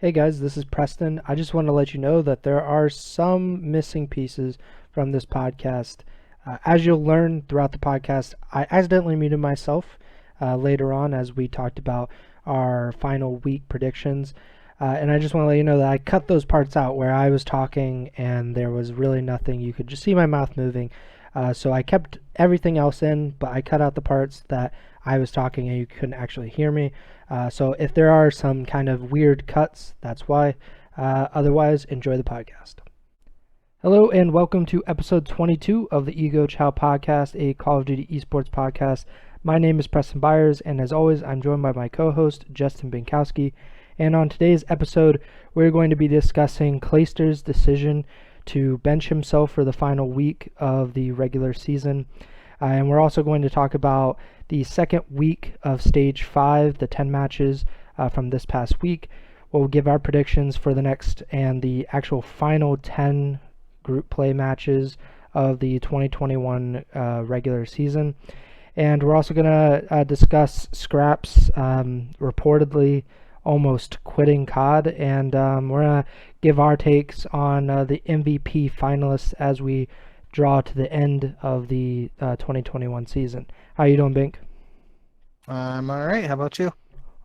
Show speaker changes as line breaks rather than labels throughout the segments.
Hey guys, this is Preston. I just want to let you know that there are some missing pieces from this podcast. As you'll learn throughout the podcast, I accidentally muted myself later on as we talked about our final week predictions. And I just want to let you know that I cut those parts out where I was talking and there was really nothing. You could just see my mouth moving. So I kept everything else in, but I cut out the parts that I was talking and you couldn't actually hear me. So if there are some kind of weird cuts, that's why. Otherwise, enjoy the podcast. Hello and welcome to episode 22 of the Ego Chall Podcast, a Call of Duty esports podcast. My name is Preston Byers, and as always, I'm joined by my co-host, Justin Binkowski. And on today's episode, we're going to be discussing Clayster's decision to bench himself for the final week of the regular season. And we're also going to talk about the second week of Stage 5, the 10 matches from this past week. We'll give our predictions for the next and the actual final 10 group play matches of the 2021 regular season. And we're also going to discuss Scraps reportedly almost quitting COD, and we're going to give our takes on the MVP finalists as we draw to the end of the 2021 season. How you doing, Bink?
I'm all right. How about you?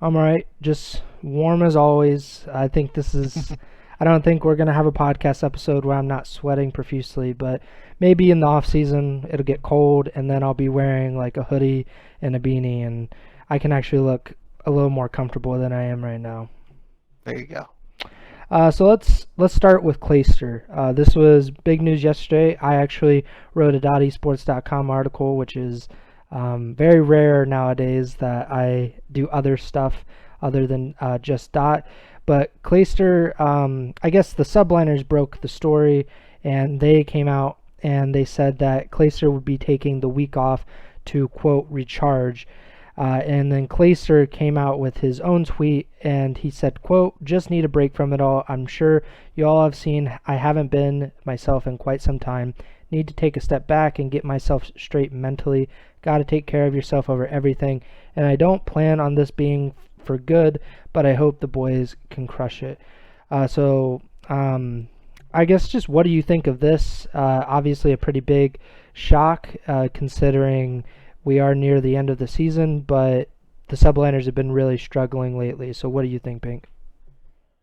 I'm alright. Just warm as always. I think this is. I don't think we're gonna have a podcast episode where I'm not sweating profusely, but maybe in the off season it'll get cold, and then I'll be wearing like a hoodie and a beanie, and I can actually look a little more comfortable than I am right now.
There you go.
So let's start with Clayster. This was big news yesterday. I actually wrote a .esports.com article, which is very rare nowadays that I do other stuff other than just Dot. But Clayster, I guess the Subliners broke the story, and they came out and they said that Clayster would be taking the week off to, quote, recharge. And then Clayster came out with his own tweet and he said, quote, just need a break from it all. I'm sure you all have seen I haven't been myself in quite some time. Need to take a step back and get myself straight mentally. Got to take care of yourself over everything. And I don't plan on this being for good, but I hope the boys can crush it. I guess just what do you think of this? Obviously a pretty big shock considering we are near the end of the season, but the Subliners have been really struggling lately. So what do you think, Pink?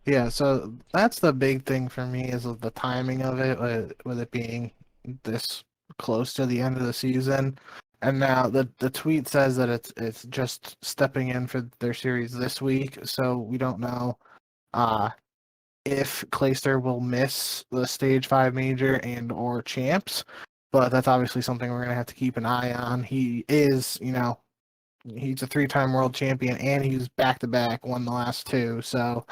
Yeah, so that's the big thing for me is the timing of it, with it being this close to the end of the season. And now the tweet says that it's just stepping in for their series this week, so we don't know uh if Clayster will miss the Stage 5 major and or champs, but that's obviously something we're gonna have to keep an eye on. He is, he's a three-time world champion and he's back-to-back, won the last two. So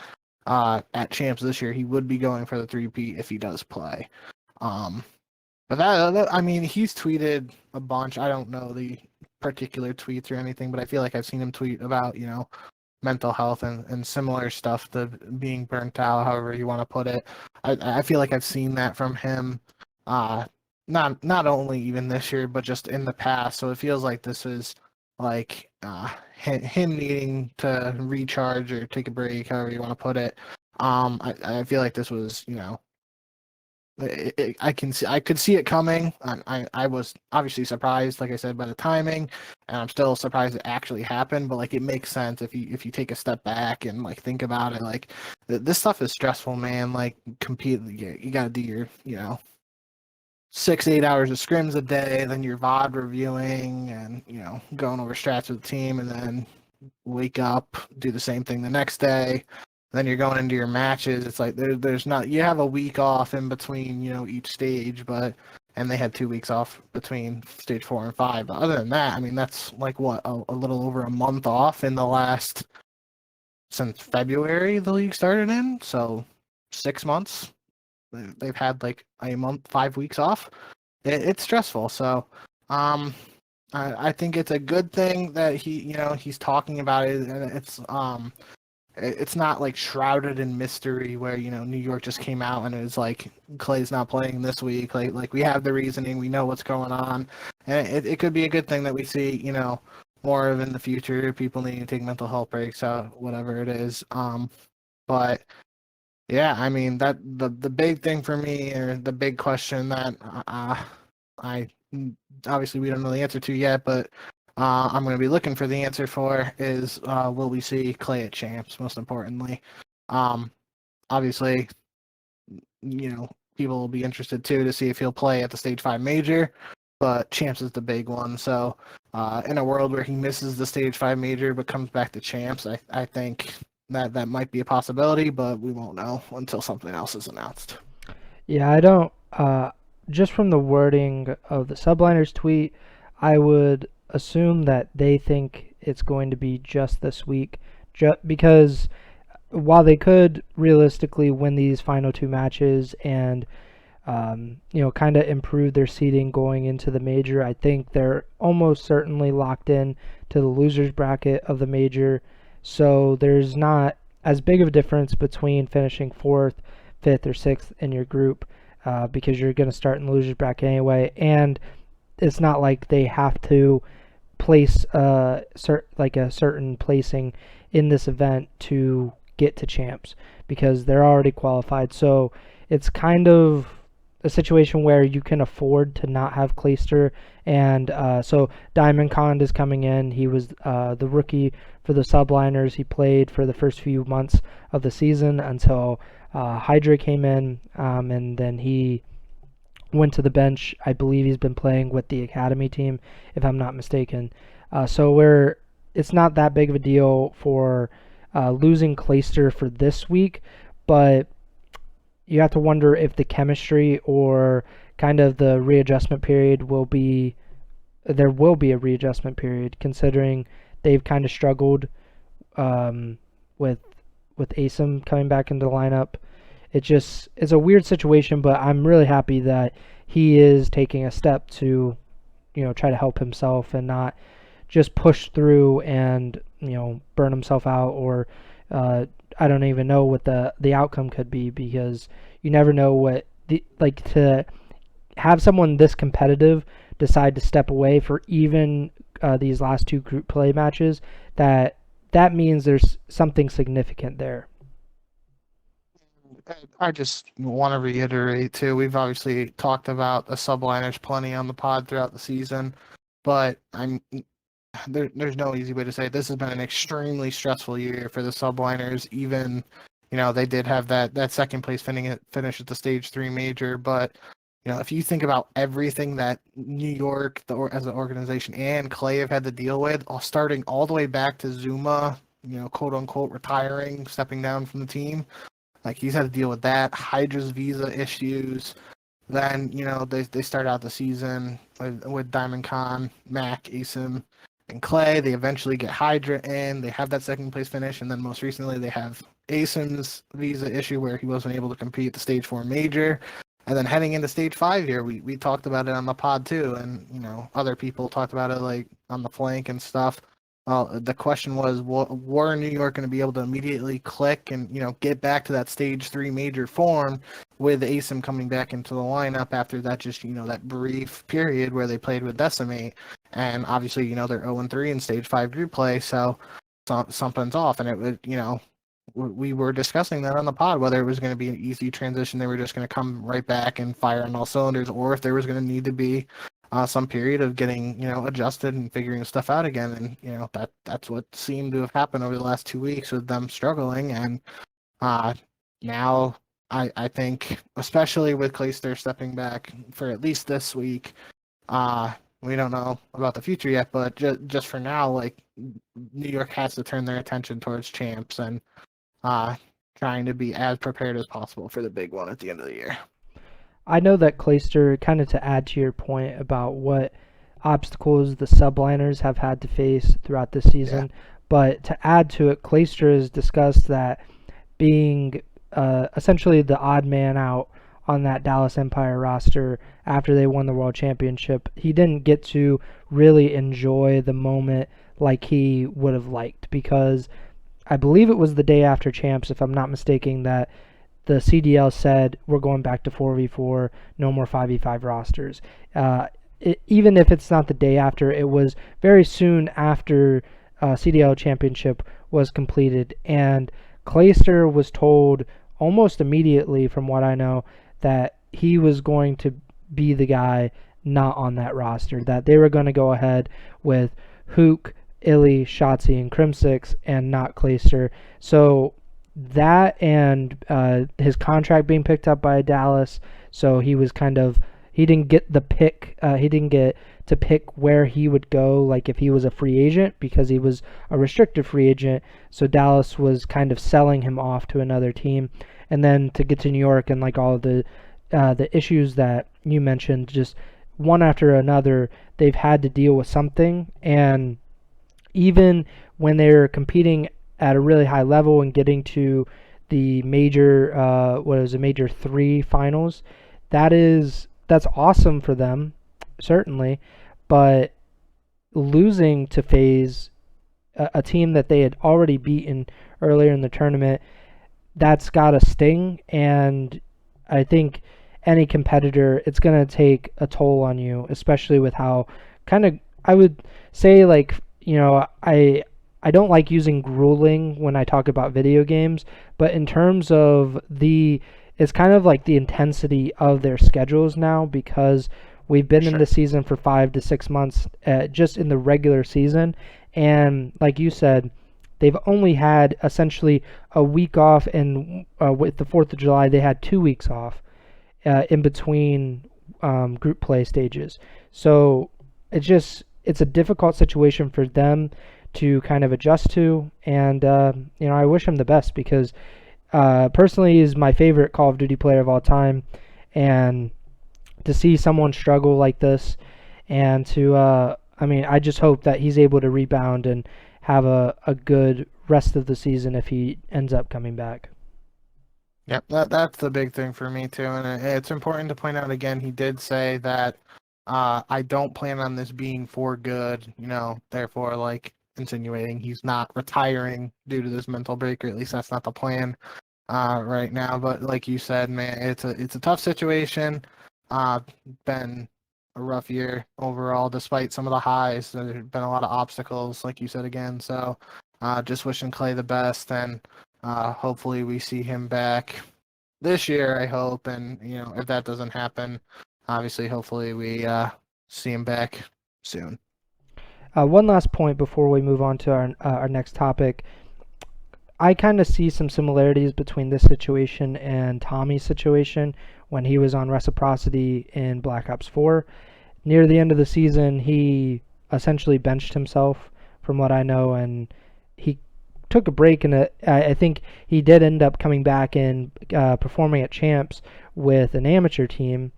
at champs this year, he would be going for the three-peat if he does play. Um, but I mean, he's tweeted a bunch. I don't know the particular tweets or anything, but I feel like I've seen him tweet about, mental health and similar stuff, the being burnt out, however you want to put it. I feel like I've seen that from him. Not only even this year, but just in the past. So it feels like this is like him needing to recharge or take a break, however you want to put it. I feel like this was, I could see it coming. I was obviously surprised, like I said, by the timing, and I'm still surprised it actually happened. But like, it makes sense if you take a step back and like think about it. Like, this stuff is stressful, man. Like, compete, you got to do your 6-8 hours of scrims a day, then your VOD reviewing and going over strats with the team, and then wake up, do the same thing the next day. Then you're going into your matches. It's like there's not, you have a week off in between each stage, and they had 2 weeks off between stage 4 and 5. But other than that, I mean, that's like what, a little over a month off in the last, since February the league started in, so 6 months. They've had like a month, 5 weeks off. It's stressful. So I think it's a good thing that he's talking about it, and it's not like shrouded in mystery where New York just came out and it was like Clay's not playing this week. Like we have the reasoning, we know what's going on, and it could be a good thing that we see more of in the future. People needing to take mental health breaks, whatever it is. But Yeah, I mean that the big thing for me, or the big question that I obviously we don't know the answer to yet, but I'm going to be looking for the answer for is will we see Clay at champs? Most importantly, um, obviously, people will be interested too to see if he'll play at the Stage 5 Major, but champs is the big one. So in a world where he misses the Stage 5 Major but comes back to champs, I think that might be a possibility, but we won't know until something else is announced.
Yeah, I don't. Just from the wording of the Subliners tweet, I would assume that they think it's going to be just this week, because while they could realistically win these final two matches and kind of improve their seeding going into the major, I think they're almost certainly locked in to the losers bracket of the major. So there's not as big of a difference between finishing fourth, fifth, or sixth in your group, because you're going to start in the losers bracket anyway, and it's not like they have to place a certain placing in this event to get to champs, because they're already qualified. So it's kind of a situation where you can afford to not have Clayster, and so Diamond Con is coming in. He was the rookie for the Subliners. He played for the first few months of the season until Hydra came in, and then he went to the bench. I believe he's been playing with the academy team, if I'm not mistaken. So it's not that big of a deal for losing Clayster for this week, but you have to wonder if the chemistry or kind of the readjustment period there will be a readjustment period, considering they've kind of struggled with Asim coming back into the lineup. It's a weird situation, but I'm really happy that he is taking a step to, try to help himself and not just push through and, burn himself out, or I don't even know what the outcome could be, because you never know what to have someone this competitive decide to step away for even these last two group play matches. That means there's something significant there.
I just want to reiterate too. We've obviously talked about the Subliners plenty on the pod throughout the season, but there's no easy way to say it. This has been an extremely stressful year for the Subliners. Even, they did have that second place finish at the Stage 3 Major, but if you think about everything that New York as an organization and Clay have had to deal with, starting all the way back to Zuma, quote unquote retiring, stepping down from the team, like he's had to deal with that, Hydra's visa issues. Then they start out the season with Diamond Con, Mac, Asim, and Clay. They eventually get Hydra in. They have that second place finish, and then most recently they have Asim's visa issue where he wasn't able to compete at the Stage 4 Major. And then heading into Stage 5 here, we talked about it on the pod too, and other people talked about it like on the flank and stuff. The question was, were New York going to be able to immediately click and get back to that Stage 3 Major form with Asim coming back into the lineup after that that brief period where they played with Decimate, and obviously they're 0-3 in Stage 5 group play, so something's off, and it would we were discussing that on the pod, whether it was going to be an easy transition, they were just going to come right back and fire on all cylinders, or if there was going to need to be some period of getting adjusted and figuring stuff out again. And that's what seemed to have happened over the last 2 weeks with them struggling. And now I think, especially with Clayster stepping back for at least this week, we don't know about the future yet, but just for now, like, New York has to turn their attention towards champs and trying to be as prepared as possible for the big one at the end of the year.
I know that Clayster, kind of to add to your point about what obstacles the Subliners have had to face throughout this season, but to add to it, Clayster has discussed that being essentially the odd man out on that Dallas Empire roster after they won the World Championship, he didn't get to really enjoy the moment like he would have liked, because I believe it was the day after champs, if I'm not mistaken, that the CDL said we're going back to 4v4, no more 5v5 rosters. Even if it's not the day after, it was very soon after CDL championship was completed, and Clayster was told almost immediately, from what I know, that he was going to be the guy not on that roster, that they were going to go ahead with Hook, Illy, Shotzi, and Crimsix, and not Clayster. So that and his contract being picked up by Dallas, so he was he didn't get the pick. He didn't get to pick where he would go, like if he was a free agent, because he was a restricted free agent. So Dallas was kind of selling him off to another team, and then to get to New York and like all of the issues that you mentioned, just one after another, they've had to deal with something. And even when they're competing at a really high level and getting to the major, major 3 finals, that's awesome for them, certainly. But losing to FaZe, a team that they had already beaten earlier in the tournament, that's got a sting. And I think any competitor, it's going to take a toll on you, especially with how I would say, like, I don't like using grueling when I talk about video games, but in terms of it's kind of like the intensity of their schedules now, because we've been in the season for 5 to 6 months, just in the regular season. And like you said, they've only had essentially a week off, and with the 4th of July, they had 2 weeks off in between group play stages. So it's a difficult situation for them to kind of adjust to. And, I wish him the best, because personally he's my favorite Call of Duty player of all time. And to see someone struggle like this, and I just hope that he's able to rebound and have a good rest of the season if he ends up coming back.
Yep, that's the big thing for me too. And it's important to point out again, he did say that I don't plan on this being for good, therefore, like, insinuating he's not retiring due to this mental break, or at least that's not the plan right now. But like you said, man, it's a tough situation. Been a rough year overall, despite some of the highs. There's been a lot of obstacles, like you said again. So just wishing Clay the best, and hopefully we see him back this year, I hope. And, if that doesn't happen, obviously, hopefully we see him back soon.
One last point before we move on to our next topic. I kind of see some similarities between this situation and Tommy's situation when he was on Reciprocity in Black Ops 4. Near the end of the season, he essentially benched himself, from what I know, and he took a break, and I think he did end up coming back and performing at Champs with an amateur team,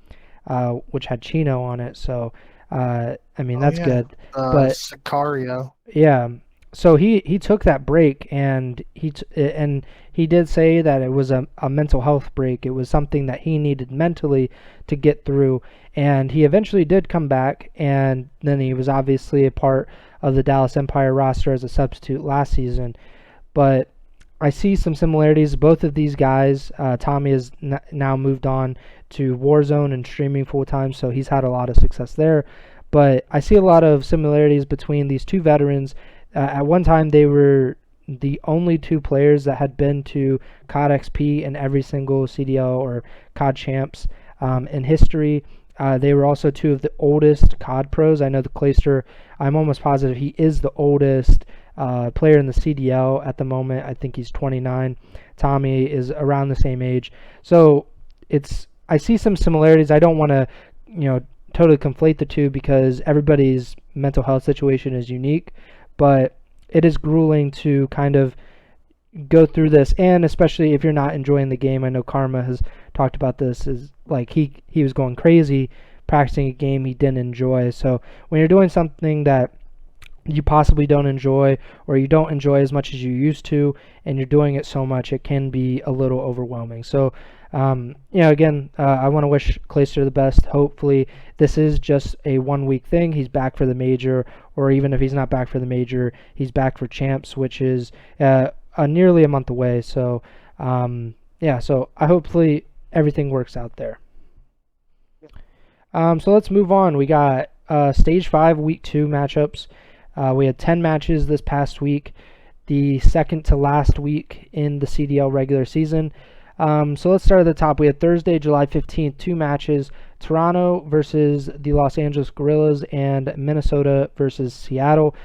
which had Chino on it. So, that's good. But
Sicario.
Yeah. So he took that break, and he did say that it was a mental health break. It was something that he needed mentally to get through, and he eventually did come back, and then he was obviously a part of the Dallas Empire roster as a substitute last season. But I see some similarities. Both of these guys, Tommy has now moved on to Warzone and streaming full time, so he's had a lot of success there. But I see a lot of similarities between these two veterans. At one time, they were the only 2 players that had been to COD XP in every single CDL or COD Champs in history. They were also 2 of the oldest COD pros. I know the Clayster, I'm almost positive he is the oldest player in the CDL at the moment. I think he's 29. Tommy is around the same age. So I see some similarities. I don't want to, totally conflate the two, because everybody's mental health situation is unique. But it is grueling to kind of go through this, and especially if you're not enjoying the game. I know Karma has talked about this, is like he was going crazy practicing a game he didn't enjoy. So when you're doing something that you possibly don't enjoy, or you don't enjoy as much as you used to, and you're doing it so much, it can be a little overwhelming. So again, I want to wish Clayster the best. Hopefully this is just a 1-week thing. He's back for the major, or even if he's not back for the major, he's back for Champs, which is nearly a month away. So so hopefully everything works out there. So let's move on. We got Stage 5 Week 2 matchups. We had 10 matches this past week, the second to last week in the CDL regular season. So let's start at the top. We had Thursday, July 15th, two matches. Toronto versus the Los Angeles Guerrillas and Minnesota versus Seattle.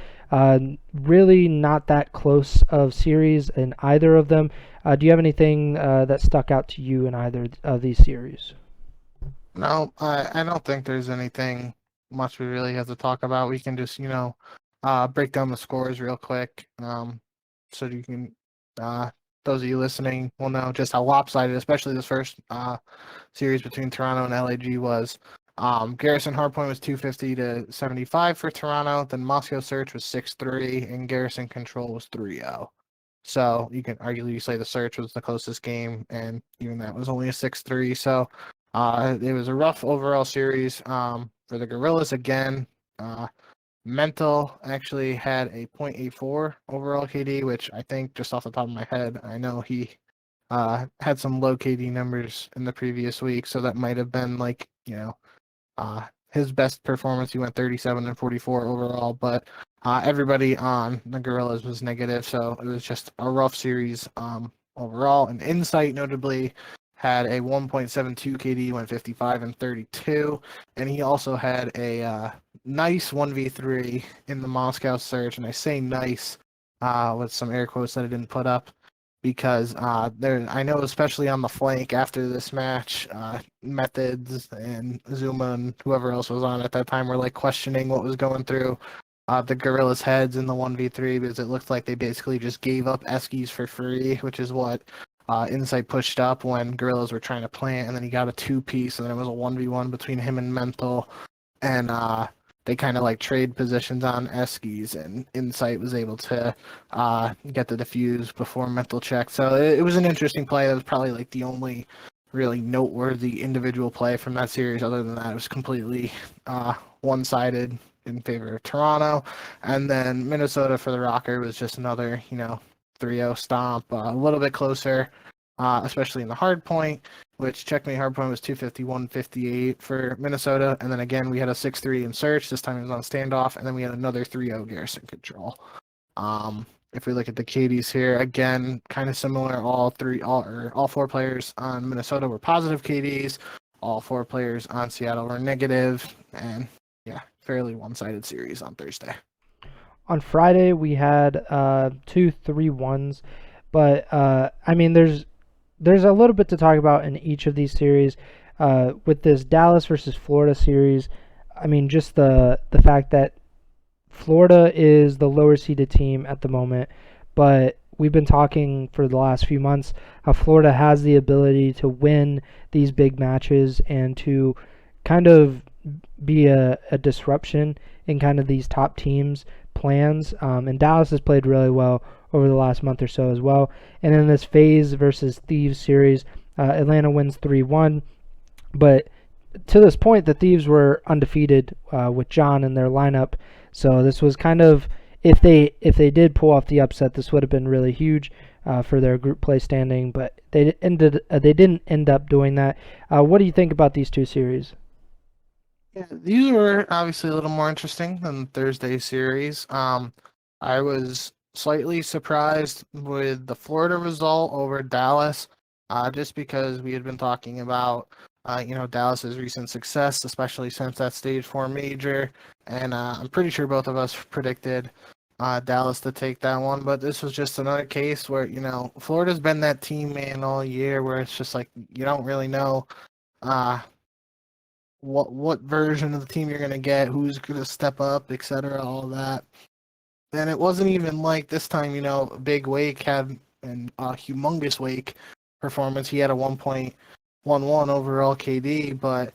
Really not that close of series in either of them. Do you have anything that stuck out to you in either of these series?
No, I don't think there's anything much we really have to talk about. We can just, break down the scores real quick. So you can, those of you listening will know just how lopsided, especially this first series between Toronto and LAG was. Garrison Hardpoint was 250 to 75 for Toronto. Then Moscow Search was 6-3, and Garrison Control was 3-0. So you can arguably say the Search was the closest game, and even that was only a 6-3. So it was a rough overall series for the Gorillas again. Mental actually had a .84 overall KD, which I think just off the top of my head, I know he had some low KD numbers in the previous week, so that might have been his best performance. He went 37 and 44 overall, but everybody on the Gorillas was negative, so it was just a rough series overall. And Insight notably had a 1.72 KD, went 55 and 32, and he also had a nice 1v3 in the Moscow Search, and I say nice with some air quotes that I didn't put up, because I know especially on the flank after this match, Methods and Zuma and whoever else was on at that time were like questioning what was going through the Gorillas' heads in the 1v3, because it looked like they basically just gave up Eskies for free, which is what Insight pushed up when Gorillas were trying to plant, and then he got a 2-piece, and then it was a 1v1 between him and Mental, and they kind of like trade positions on Eskies, and Insight was able to get the defuse before Mental check. So it was an interesting play. That was probably like the only really noteworthy individual play from that series. Other than that, it was completely one-sided in favor of Toronto. And then Minnesota for the Rocker was just another, 3-0 stomp, a little bit closer, especially in the hard point, which checkmate hard point was 251-58 for Minnesota. And then again, we had a 6-3 in Search. This time it was on standoff. And then we had another 3-0 Garrison Control. If we look at the KDs here, again, kind of similar. All four players on Minnesota were positive KDs. All four players on Seattle were negative. And yeah, fairly one-sided series on Thursday.
On Friday, we had 2 3-1s, but I mean, there's a little bit to talk about in each of these series. With this Dallas versus Florida series, I mean, just the fact that Florida is the lower seeded team at the moment, but we've been talking for the last few months how Florida has the ability to win these big matches and to kind of be a disruption in kind of these top teams' plans. And Dallas has played really well over the last month or so as well. And in this FaZe versus Thieves series, Atlanta wins 3-1. But to this point, the Thieves were undefeated with John in their lineup. So this was kind of, if they did pull off the upset, this would have been really huge for their group play standing. But they didn't end up doing that. What do you think about these two series?
Yeah, these were obviously a little more interesting than Thursday series. I was slightly surprised with the Florida result over Dallas, just because we had been talking about, Dallas's recent success, especially since that Stage 4 major, and I'm pretty sure both of us predicted Dallas to take that one, but this was just another case where, Florida's been that team, man, all year, where it's just like you don't really know what version of the team you're going to get, who's going to step up, etc., all that. And it wasn't even like this time, Big Wake had a humongous Wake performance. He had a 1.11 overall KD, but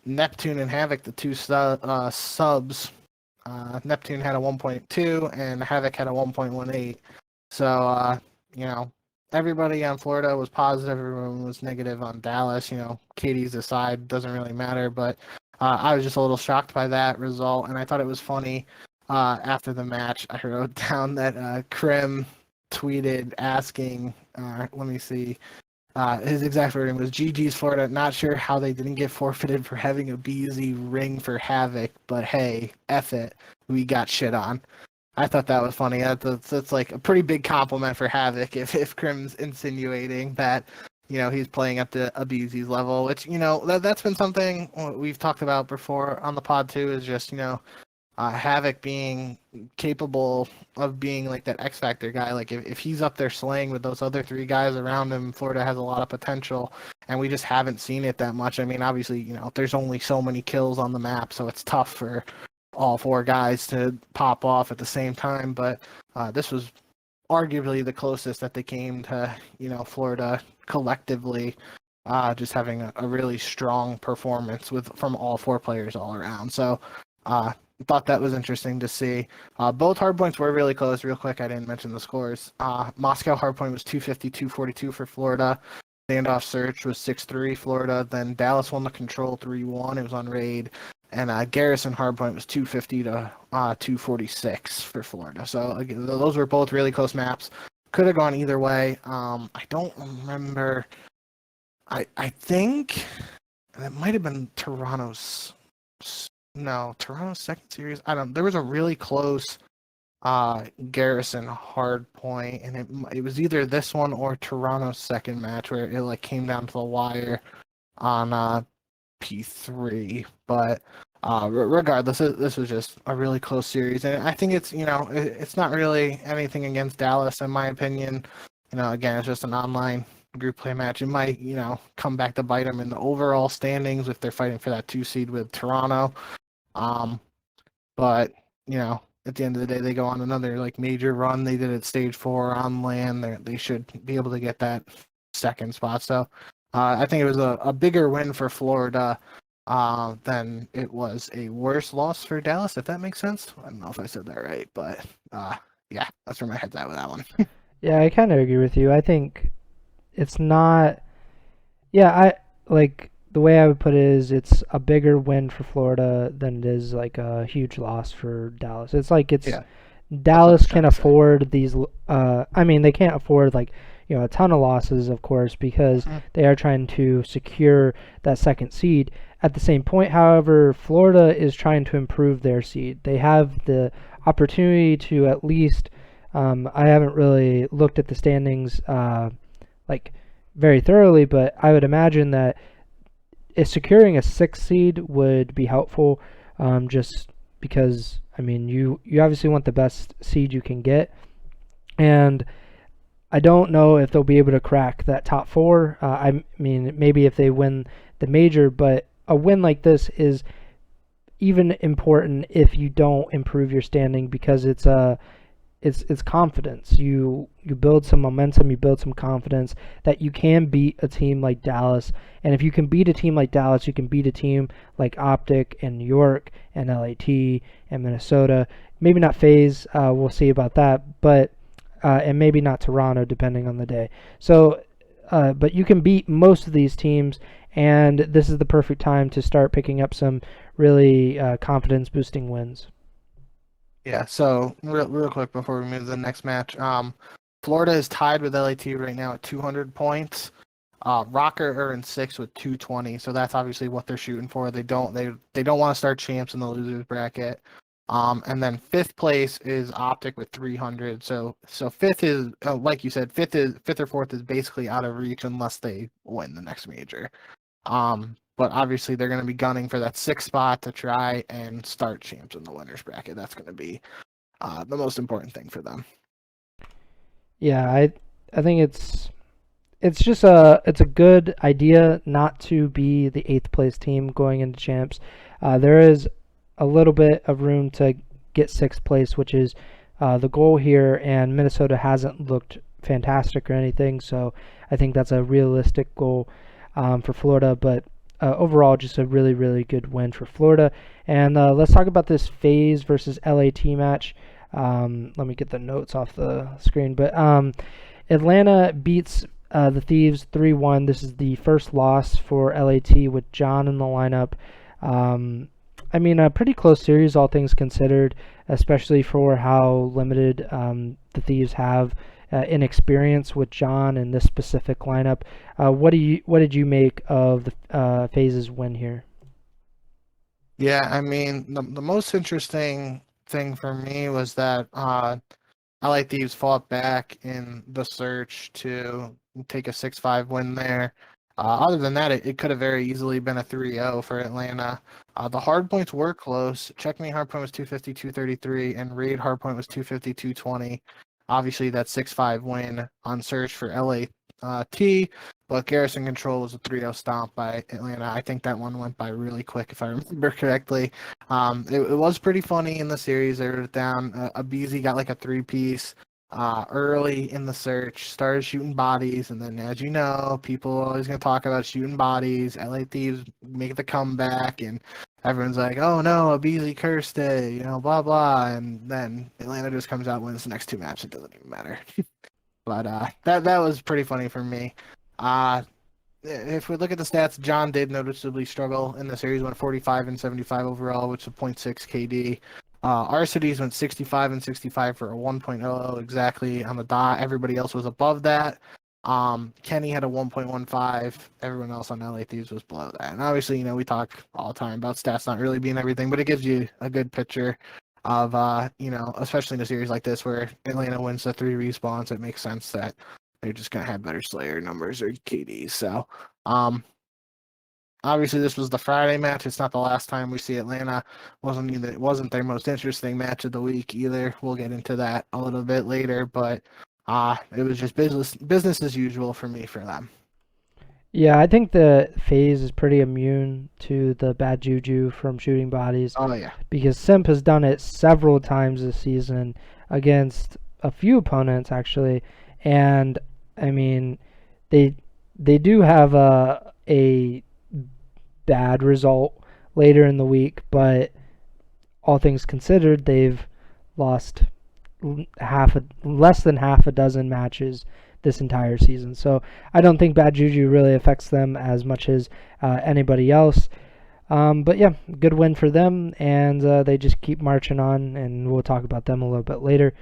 Neptune and Havoc, the two subs, Neptune had a 1.2 and Havoc had a 1.18. So, everybody on Florida was positive. Everyone was negative on Dallas. KD's aside, doesn't really matter. But I was just a little shocked by that result, and I thought it was funny. After the match, I wrote down that Krim tweeted asking, let me see, his exact wording was, GG's Florida, not sure how they didn't get forfeited for having a BZ ring for Havoc, but hey, F it, we got shit on. I thought that was funny. That's like a pretty big compliment for Havoc if Krim's insinuating that he's playing up to Abuzi's level, which, that's been something we've talked about before on the pod too, is just, Havoc being capable of being like that X Factor guy. Like if he's up there slaying with those other three guys around him, Florida has a lot of potential, and we just haven't seen it that much. I mean, obviously, there's only so many kills on the map, so it's tough for all four guys to pop off at the same time. But this was arguably the closest that they came to, Florida collectively just having a really strong performance from all four players all around. So thought that was interesting to see. Both hardpoints were really close. Real quick, I didn't mention the scores. Moscow hardpoint was 250-242 for Florida. Standoff search was 6-3 Florida. Then Dallas won the control 3-1. It was on raid. And Garrison hardpoint was 250-246 for Florida. So again, those were both really close maps. Could have gone either way. I don't remember. I think that might have been Toronto's second series. There was a really close Garrison hard point, and it was either this one or Toronto's second match where it like came down to the wire on P3. But regardless, this was just a really close series, and I think it's it's not really anything against Dallas in my opinion. Again, it's just an online group play match. It might come back to bite them in the overall standings if they're fighting for that 2 seed with Toronto. But at the end of the day, they go on another like major run. They did it stage 4 on land. They should be able to get that second spot. So I think it was a bigger win for Florida than it was a worse loss for Dallas, if that makes sense. I don't know if I said that right, but yeah, that's where my head's at with that one.
Yeah, I kind of agree with you. I think it's not. Yeah, I like the way I would put it is it's a bigger win for Florida than it is like a huge loss for Dallas. It's like Dallas can afford these. I mean, they can't afford like a ton of losses, of course, because they are trying to secure that second seed. At the same point, however, Florida is trying to improve their seed. They have the opportunity to at least. I haven't really looked at the standings like very thoroughly, but I would imagine that securing a 6th seed would be helpful, just because I mean you obviously want the best seed you can get, and I don't know if they'll be able to crack that top 4. I mean maybe if they win the major, but a win like this is even important if you don't improve your standing, because it's confidence. You build some momentum, you build some confidence that you can beat a team like Dallas. And if you can beat a team like Dallas, you can beat a team like OpTic and New York and LAT and Minnesota. Maybe not FaZe, we'll see about that, but and maybe not Toronto, depending on the day. So, but you can beat most of these teams, and this is the perfect time to start picking up some really confidence-boosting wins.
Yeah, so real quick before we move to the next match, Florida is tied with LAT right now at 200 points. Rocker are in 6th with 220, so that's obviously what they're shooting for. They don't want to start champs in the losers bracket. And then 5th place is OpTic with 300. So 5th is like you said, 5th or 4th is basically out of reach unless they win the next major. But obviously they're going to be gunning for that 6th spot to try and start champs in the winners bracket. That's going to be the most important thing for them.
Yeah, I think it's just it's a good idea not to be the 8th place team going into champs. There is a little bit of room to get 6th place, which is the goal here, and Minnesota hasn't looked fantastic or anything, so I think that's a realistic goal for Florida, but overall just a really, really good win for Florida. And let's talk about this FaZe versus LAT match. Let me get the notes off the screen, but Atlanta beats the Thieves 3-1. This is the first loss for LAT with John in the lineup. I mean, a pretty close series, all things considered, especially for how limited the Thieves have in experience with John in this specific lineup. What did you make of the FaZe's win here?
Yeah, I mean, the most interesting thing for me was that LA Thieves fought back in the search to take a 6-5 win there. Other than that, it could have very easily been a 3-0 for Atlanta. The hard points were close. Checkmate hard point was 250, 233, and Raid hard point was 250, 220. Obviously, that 6-5 win on search for LA T, but Garrison Control was a 3-0 stomp by Atlanta. I think that one went by really quick, if I remember correctly. It was pretty funny in the series. They were down. Abizi got like a 3-piece early in the search, started shooting bodies, and then, as you know, people are always going to talk about shooting bodies. LA Thieves make the comeback, and everyone's like, oh no, Abizi cursed it, blah, blah. And then Atlanta just comes out, wins the next two matches. It doesn't even matter. But that was pretty funny for me. If we look at the stats, John did noticeably struggle in the series. Went 45 and 75 overall, which is a .6 KD. Arcides went 65 and 65 for a 1.00 exactly on the dot. Everybody else was above that. Kenny had a 1.15. Everyone else on LA Thieves was below that. And obviously, we talk all the time about stats not really being everything, but it gives you a good picture of, especially in a series like this where Atlanta wins the 3 respawns. It makes sense that they're just going to have better Slayer numbers or KDs. So, obviously, this was the Friday match. It's not the last time we see Atlanta. It wasn't their most interesting match of the week either. We'll get into that a little bit later, but it was just business as usual for me for them.
Yeah, I think the FaZe is pretty immune to the bad juju from shooting bodies.
Oh yeah,
because Simp has done it several times this season against a few opponents actually, and I mean, they do have a bad result later in the week, but all things considered, they've lost less than half a dozen matches this entire season. So I don't think bad juju really affects them as much as anybody else. But yeah, good win for them, and they just keep marching on, and we'll talk about them a little bit later.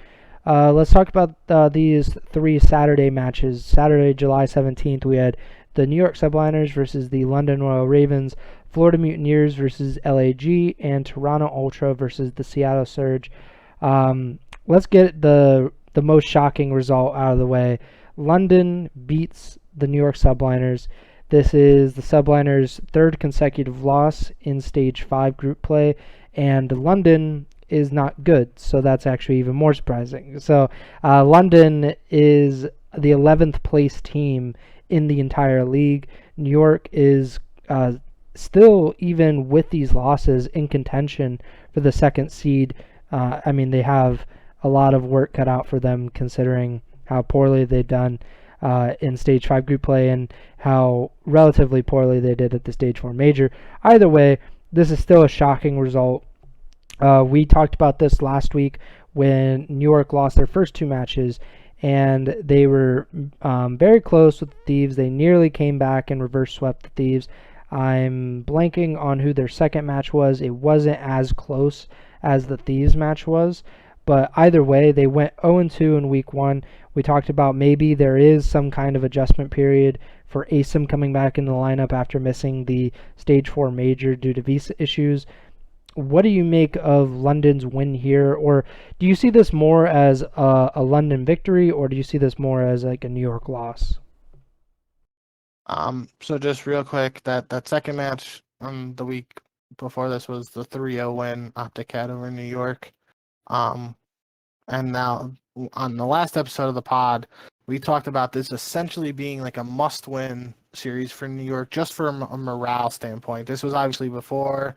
Let's talk about these 3 Saturday matches. Saturday, July 17th, we had the New York Subliners versus the London Royal Ravens, Florida Mutineers versus LAG, and Toronto Ultra versus the Seattle Surge. Let's get the most shocking result out of the way. London beats the New York Subliners. This is the Subliners' 3rd consecutive loss in Stage 5 group play, and London is not good, so that's actually even more surprising. So London is the 11th place team in the entire league. New York is still, even with these losses, in contention for the 2nd seed. I mean, they have a lot of work cut out for them considering how poorly they've done in Stage 5 group play and how relatively poorly they did at the Stage 4 major. Either way, this is still a shocking result. We talked about this last week when New York lost their first 2 matches, and they were very close with the Thieves. They nearly came back and reverse swept the Thieves. I'm blanking on who their second match was. It wasn't as close as the Thieves match was, but either way, they went 0-2 in week 1. We talked about maybe there is some kind of adjustment period for ASIM coming back in the lineup after missing the Stage 4 major due to visa issues. What do you make of London's win here? Or do you see this more as a London victory, or do you see this more as like a New York loss?
So just real quick, that second match on the week before this was the 3-0 win OpTic had over New York. And now on the last episode of the pod, we talked about this essentially being like a must-win series for New York, just from a morale standpoint. This was obviously before,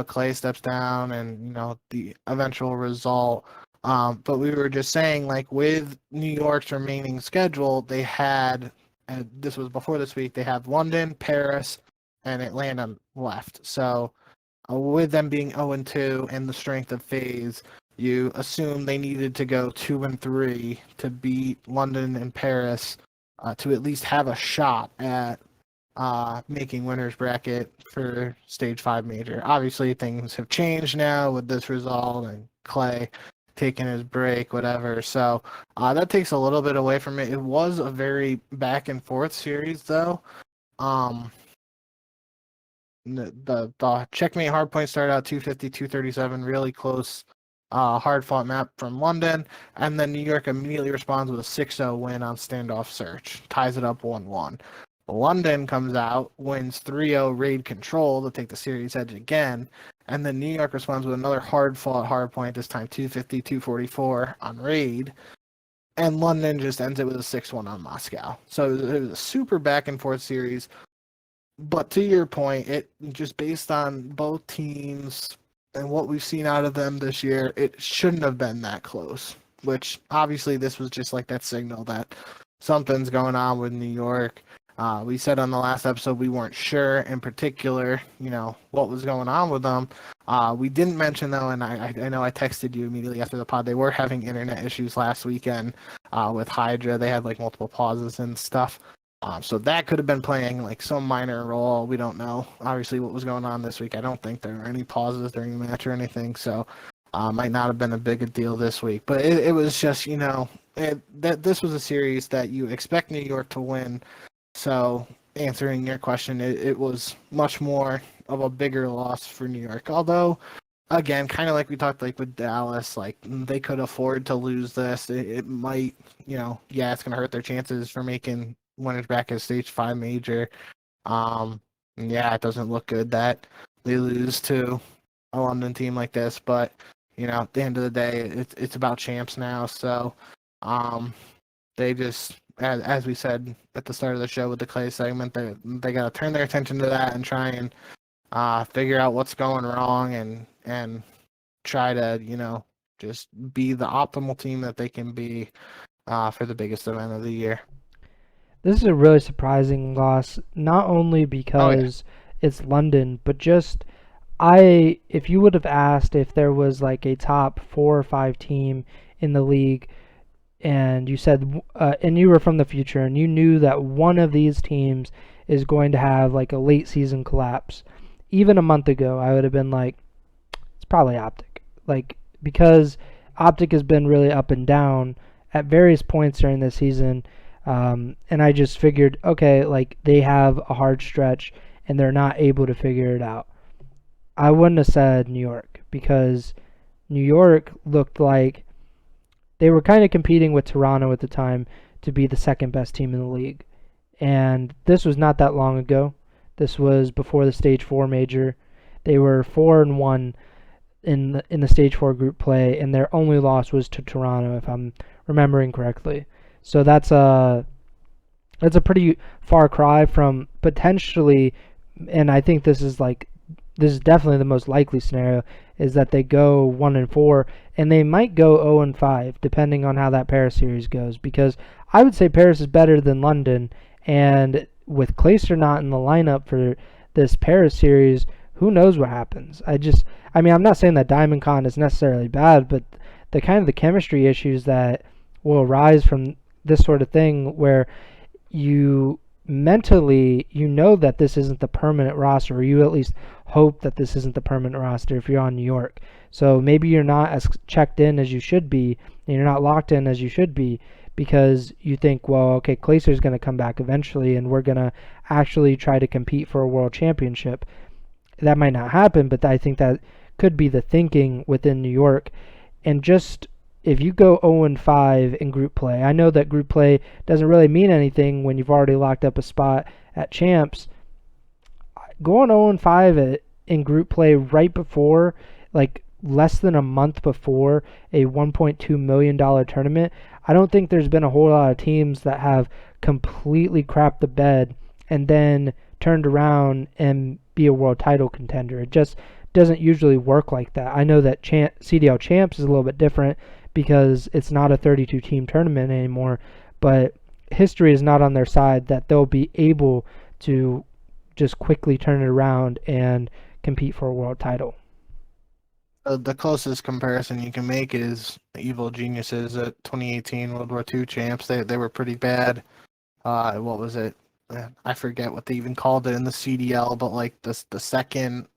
Clay steps down and, the eventual result. But we were just saying, like, with New York's remaining schedule, they had, and this was before this week, they had London, Paris, and Atlanta left. So with them being 0-2 and the strength of FaZe, you assume they needed to go 2-3 to beat London and Paris to at least have a shot at making winners bracket for Stage 5 major. Obviously, things have changed now with this result and Clay taking his break, whatever. So that takes a little bit away from it. It was a very back and forth series, though. The checkmate hardpoint started out 250, 237, really close hard-fought map from London, and then New York immediately responds with a 6-0 win on standoff search, ties it up 1-1. London comes out, wins 3-0 raid control to take the series edge again, and then New York responds with another hard-fought hardpoint, this time 250-244 on raid, and London just ends it with a 6-1 on Moscow. So it was a super back-and-forth series, but to your point, it just based on both teams and what we've seen out of them this year, it shouldn't have been that close, which obviously this was just like that signal that something's going on with New York. We said on the last episode we weren't sure in particular, what was going on with them. We didn't mention though, and I know I texted you immediately after the pod, they were having internet issues last weekend with Hydra. They had like multiple pauses and stuff. So that could have been playing like some minor role. We don't know obviously what was going on this week. I don't think there were any pauses during the match or anything, so might not have been a big a deal this week. But it was just, that this was a series that you expect New York to win. So answering your question, it was much more of a bigger loss for New York. Although, again, kind of like we talked like with Dallas, like they could afford to lose this. It might, it's going to hurt their chances for making winners back at stage 5 major. It doesn't look good that they lose to a London team like this. But, at the end of the day, it's about champs now. So they just, as we said at the start of the show with the Clay segment, they got to turn their attention to that and try and figure out what's going wrong and try to, just be the optimal team that they can be for the biggest event of the year.
This is a really surprising loss, not only because it's London, but just if you would have asked if there was like a top 4 or 5 team in the league, and you said, and you were from the future, and you knew that one of these teams is going to have like a late season collapse, even a month ago, I would have been like, it's probably OpTic, like because OpTic has been really up and down at various points during this season. And I just figured, okay, like they have a hard stretch and they're not able to figure it out. I wouldn't have said New York, because New York looked like they were kind of competing with Toronto at the time to be the second best team in the league. And this was not that long ago. This was before the Stage 4 major. They were 4-1 in the Stage 4 group play, and their only loss was to Toronto, if I'm remembering correctly. So that's a pretty far cry from potentially, and I think this is definitely the most likely scenario, is that they go 1-4, and they might go 0-5 depending on how that Paris series goes, because I would say Paris is better than London, and with Clayster not in the lineup for this Paris series, who knows what happens. I'm not saying that Diamond Con is necessarily bad, but the kind of the chemistry issues that will arise from this sort of thing, where you mentally, that this isn't the permanent roster, or you at least hope that this isn't the permanent roster if you're on New York. So maybe you're not as checked in as you should be, and you're not locked in as you should be, because you think, well, okay, Clayster's going to come back eventually, and we're going to actually try to compete for a world championship. That might not happen, but I think that could be the thinking within New York. And just, if you go 0-5 in group play, I know that group play doesn't really mean anything when you've already locked up a spot at champs. Going 0-5 in group play right before, like less than a month before a $1.2 million tournament, I don't think there's been a whole lot of teams that have completely crapped the bed and then turned around and be a world title contender. It just doesn't usually work like that. I know that CDL Champs is a little bit different because it's not a 32 team tournament anymore, but history is not on their side that they'll be able to just quickly turn it around and compete for a world title.
The closest comparison you can make is Evil Geniuses at 2018 World War II champs. They were pretty bad. What was it? I forget what they even called it in the CDL, but like the second,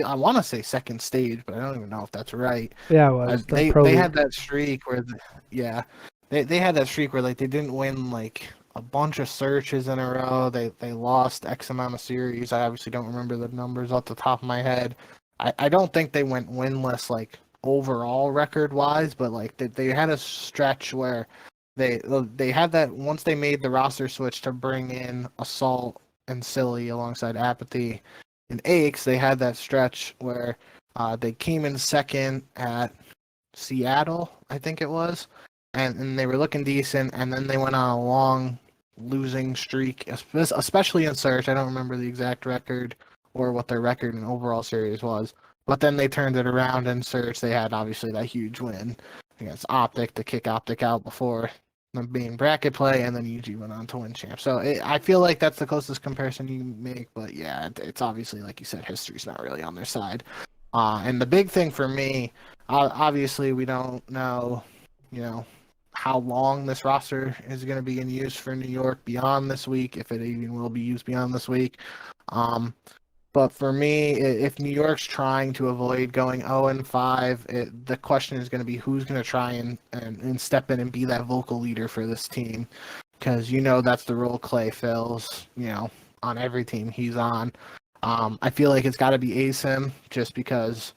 I want to say second stage, but I don't even know if that's right.
Yeah, it was.
They had that streak where, they had that streak where like they didn't win like a bunch of searches in a row. They lost X amount of series. I obviously don't remember the numbers off the top of my head. I don't think they went winless like overall record wise, but like they had a stretch where they had that once they made the roster switch to bring in Assault and Silly alongside Apathy and Aches. They had that stretch where they came in second at Seattle, I think it was, and they were looking decent, and then they went on a long losing streak, especially in Search. I don't remember the exact record or what their record in overall series was, but then they turned it around in Search. They had obviously that huge win against OpTic to kick OpTic out before them being bracket play, and then UG went on to win champ. So I feel like that's the closest comparison you make, but yeah, it's obviously, like you said, history's not really on their side. And the big thing for me, obviously we don't know, how long this roster is going to be in use for New York beyond this week, if it even will be used beyond this week. But for me, if New York's trying to avoid going 0-5, the question is going to be who's going to try and step in and be that vocal leader for this team, because that's the role Clay fills, on every team he's on. I feel like it's got to be ASIM, just because,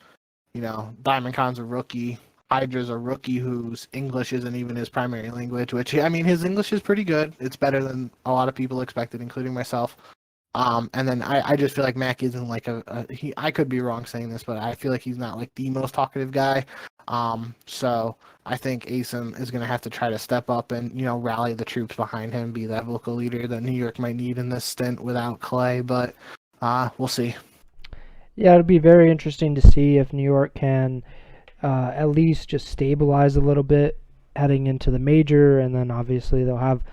Diamond Khan's a rookie. Hydra's a rookie whose English isn't even his primary language, which, I mean, his English is pretty good. It's better than a lot of people expected, including myself. And then I just feel like Mac isn't like I could be wrong saying this, but I feel like he's not like the most talkative guy. So I think ASIM is going to have to try to step up and, rally the troops behind him, be that vocal leader that New York might need in this stint without Clay, but we'll see.
Yeah, it'll be very interesting to see if New York can at least just stabilize a little bit heading into the major, and then obviously they'll have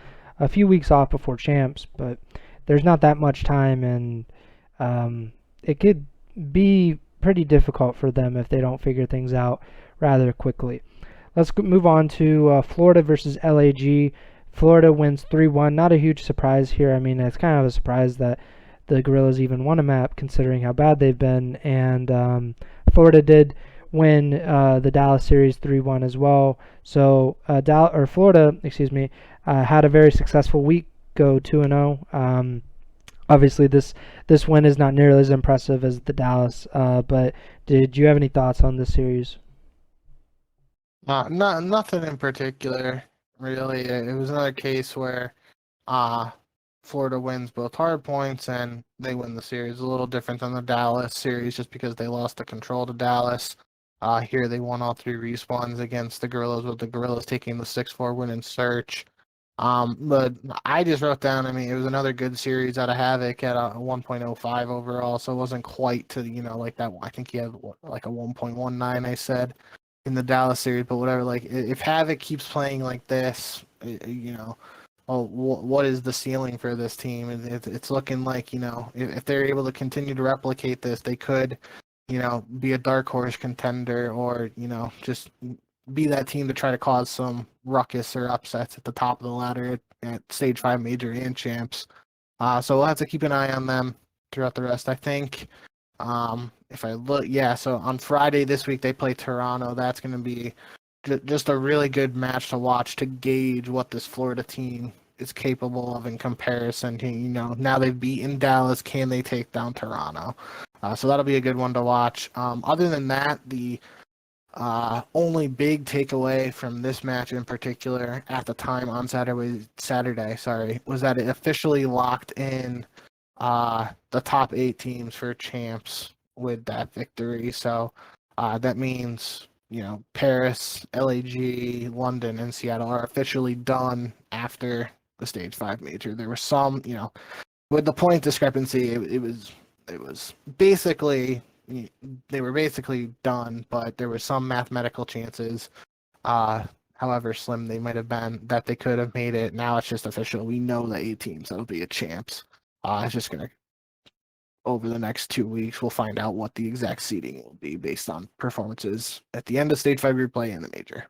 a few weeks off before champs, but there's not that much time, and it could be pretty difficult for them if they don't figure things out rather quickly. Let's move on to Florida versus LAG. Florida wins 3-1. Not a huge surprise here. I mean, it's kind of a surprise that the Gorillas even won a map considering how bad they've been, and Florida did win the Dallas series 3-1 as well. So Florida, had a very successful week, go 2-0. Obviously, this win is not nearly as impressive as the Dallas. But did you have any thoughts on this series?
Nothing in particular, really. It was another case where Florida wins both hard points and they win the series. A little different than the Dallas series, just because they lost the control to Dallas. Here they won all three respawns against the Gorillas, with the Gorillas taking the 6-4 win in Search. But I just wrote down, I mean, it was another good series out of Havoc at a 1.05 overall, so it wasn't quite to, like that. I think he had like a 1.19, I said, in the Dallas series, but whatever. Like, if Havoc keeps playing like this, what is the ceiling for this team? It's looking like, if they're able to continue to replicate this, they could, be a dark horse contender, or, just be that team to try to cause some ruckus or upsets at the top of the ladder at Stage 5 Major and Champs. So we'll have to keep an eye on them throughout the rest. I think if I look, so on Friday this week they play Toronto. That's going to be just a really good match to watch to gauge what this Florida team is capable of in comparison to, now they've beaten Dallas. Can they take down Toronto? So that'll be a good one to watch. Other than that, the only big takeaway from this match in particular at the time on Saturday, was that it officially locked in the top 8 teams for champs with that victory. So that means, Paris, LAG, London, and Seattle are officially done after the Stage 5 Major. There was some, with the point discrepancy, it was basically, they were basically done, but there were some mathematical chances, however slim they might have been, that they could have made it. Now it's just official. We know the 8 teams that'll be a champs. It's just going to, over the next 2 weeks, we'll find out what the exact seeding will be based on performances at the end of Stage 5 replay and the major.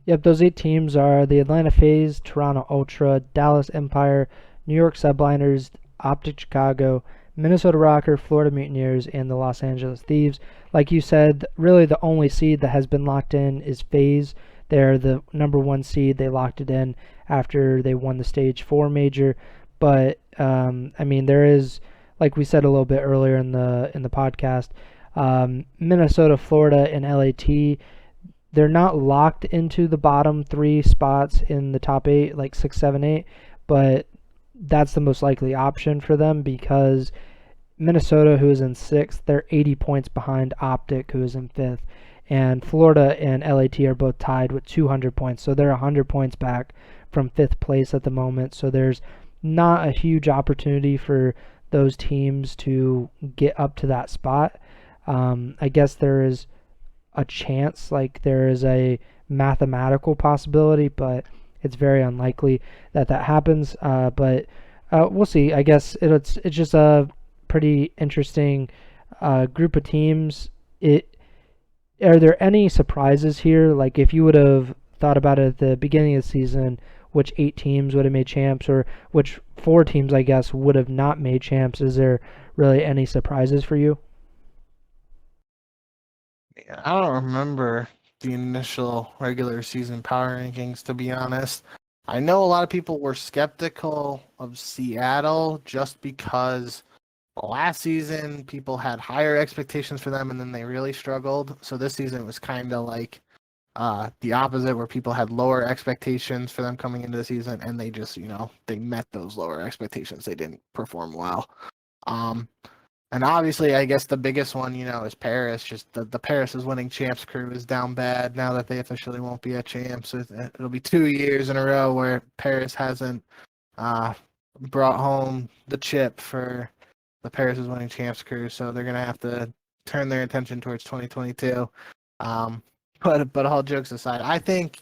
Yep, those 8 teams are the Atlanta FaZe, Toronto Ultra, Dallas Empire, New York Subliners, OpTic Chicago, Minnesota Rocker, Florida Mutineers, and the Los Angeles Thieves. Like you said, really the only seed that has been locked in is FaZe. They're the number 1 seed. They locked it in after they won the Stage 4 Major. But, I mean, there is, like we said a little bit earlier in the podcast, Minnesota, Florida, and LAT, they're not locked into the bottom three spots in the top eight, like 6, 7, 8, but that's the most likely option for them because Minnesota, who is in sixth, they're 80 points behind OpTic, who is in fifth. And Florida and LAT are both tied with 200 points. So they're 100 points back from fifth place at the moment. So there's not a huge opportunity for those teams to get up to that spot. I guess there is a chance, like there is a mathematical possibility, but it's very unlikely that that happens. But we'll see. I guess it's just a pretty interesting group of teams. Are there any surprises here? Like if you would have thought about it at the beginning of the season, which 8 teams would have made champs, or which 4 teams, I guess, would have not made champs? Is there really any surprises for you?
Yeah, I don't remember the initial regular season power rankings, to be honest. I know a lot of people were skeptical of Seattle just because last season people had higher expectations for them and then they really struggled. So this season was kind of like the opposite, where people had lower expectations for them coming into the season and they just, they met those lower expectations. They didn't perform well. Um, and obviously, I guess the biggest one, is Paris. Just the Paris is winning champs crew is down bad now that they officially won't be at champs. It'll be 2 years in a row where Paris hasn't brought home the chip for the Paris is winning champs crew. So they're gonna have to turn their attention towards 2022. But all jokes aside, I think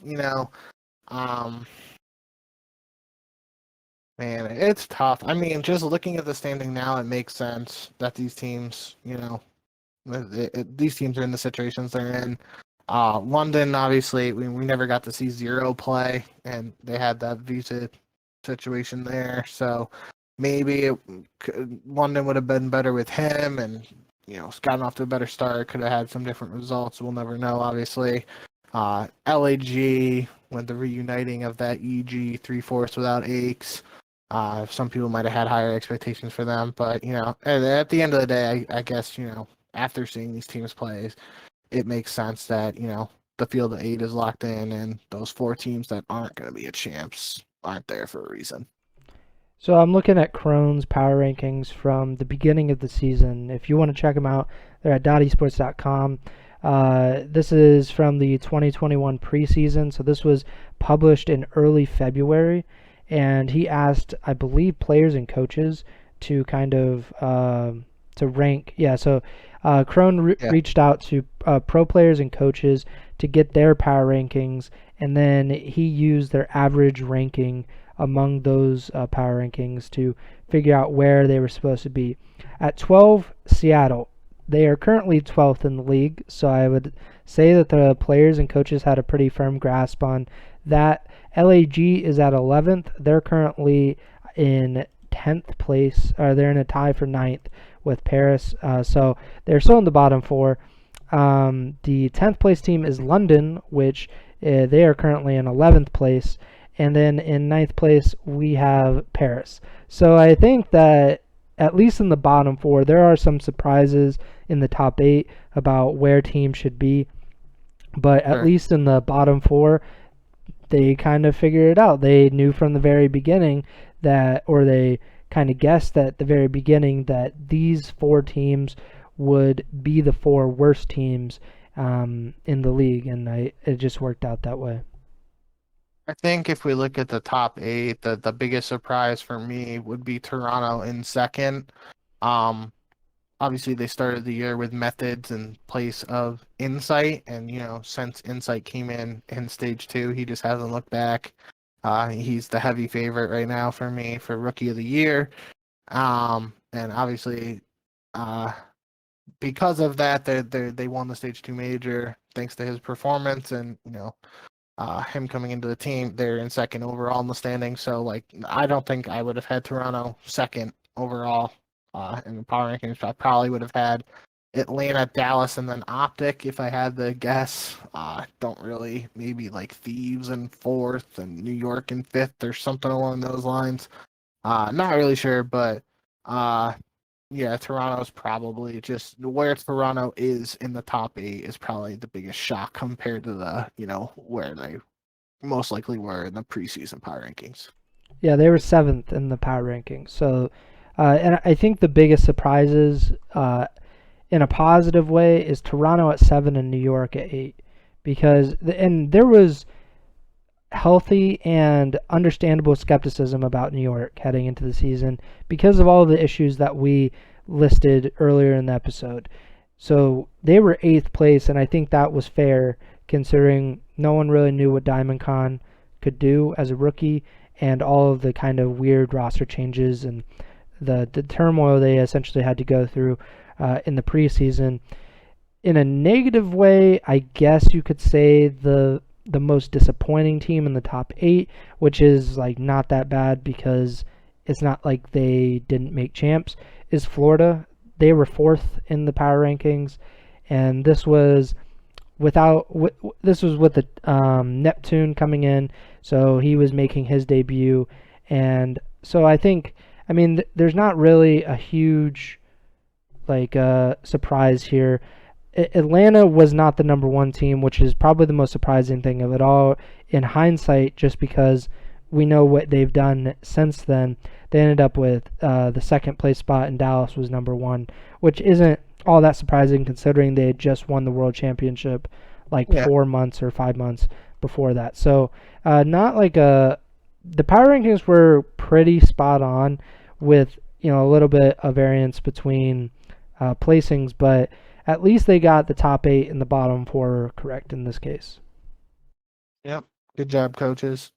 um, man, it's tough. I mean, just looking at the standing now, it makes sense that these teams, these teams are in the situations they're in. London, obviously, we never got to see Zero play, and they had that visa situation there. So maybe London would have been better with him, and it's gotten off to a better start. Could have had some different results. We'll never know, obviously. LAG with the reuniting of that EG 3/4 without Aches. Some people might have had higher expectations for them, but at the end of the day, I guess after seeing these teams play, it makes sense that the field of 8 is locked in, and those 4 teams that aren't going to be at champs aren't there for a reason.
So I'm looking at Crohn's power rankings from the beginning of the season. If you want to check them out, they're at dotesports.com. This is from the 2021 preseason, so this was published in early February, and he asked, I believe, players and coaches to kind of to rank. Yeah, so Crone reached out to pro players and coaches to get their power rankings, and then he used their average ranking among those power rankings to figure out where they were supposed to be. At 12, Seattle. They are currently 12th in the league, so I would say that the players and coaches had a pretty firm grasp on that. LAG is at 11th. They're currently in 10th place, or they're in a tie for 9th with Paris, so they're still in the bottom 4. The 10th place team is London, which they are currently in 11th place. And then in 9th place, we have Paris. So I think that at least in the bottom 4, there are some surprises in the top 8 about where teams should be. But at least in the bottom 4, they kind of figured it out. They knew from the very beginning that, or they kind of guessed at the very beginning that these 4 teams would be the 4 worst teams in the league. And it just worked out that way.
I think if we look at the top 8, the biggest surprise for me would be Toronto in second. Obviously, they started the year with methods in place of Insight, and since Insight came in stage 2, he just hasn't looked back. He's the heavy favorite right now for me for Rookie of the Year, and obviously, because of that, they won the stage 2 major thanks to his performance, and him coming into the team. They're in second overall in the standings, so I don't think I would have had Toronto second overall in the power rankings. I probably would have had Atlanta, Dallas, and then OpTic if I had to guess. Don't really, maybe Thieves in 4th and New York in 5th or something along those lines. Not really sure, but yeah, Toronto's probably just where Toronto is in the top 8 is probably the biggest shock compared to the, where they most likely were in the preseason power rankings.
Yeah, they were 7th in the power rankings. So, and I think the biggest surprises, in a positive way, is Toronto at 7 and New York at 8, because and there was healthy and understandable skepticism about New York heading into the season because of all the issues that we listed earlier in the episode. So they were 8th place, and I think that was fair considering no one really knew what Diamond Khan could do as a rookie and all of the kind of weird roster changes and the turmoil they essentially had to go through in the preseason. In a negative way, I guess you could say the most disappointing team in the top 8, which is like not that bad because it's not like they didn't make champs, is Florida. They were 4th in the power rankings, and this was with the Neptune coming in, so he was making his debut, and so I mean, there's not really a huge surprise here. Atlanta was not the number 1 team, which is probably the most surprising thing of it all in hindsight, just because we know what they've done since then. They ended up with the 2nd place spot, and Dallas was number 1, which isn't all that surprising considering they had just won the World Championship 4 months or 5 months before that. So not like the power rankings were pretty spot on with a little bit of variance between placings, but at least they got the top 8 and the bottom 4 correct in this case.
Yep. Good job, coaches.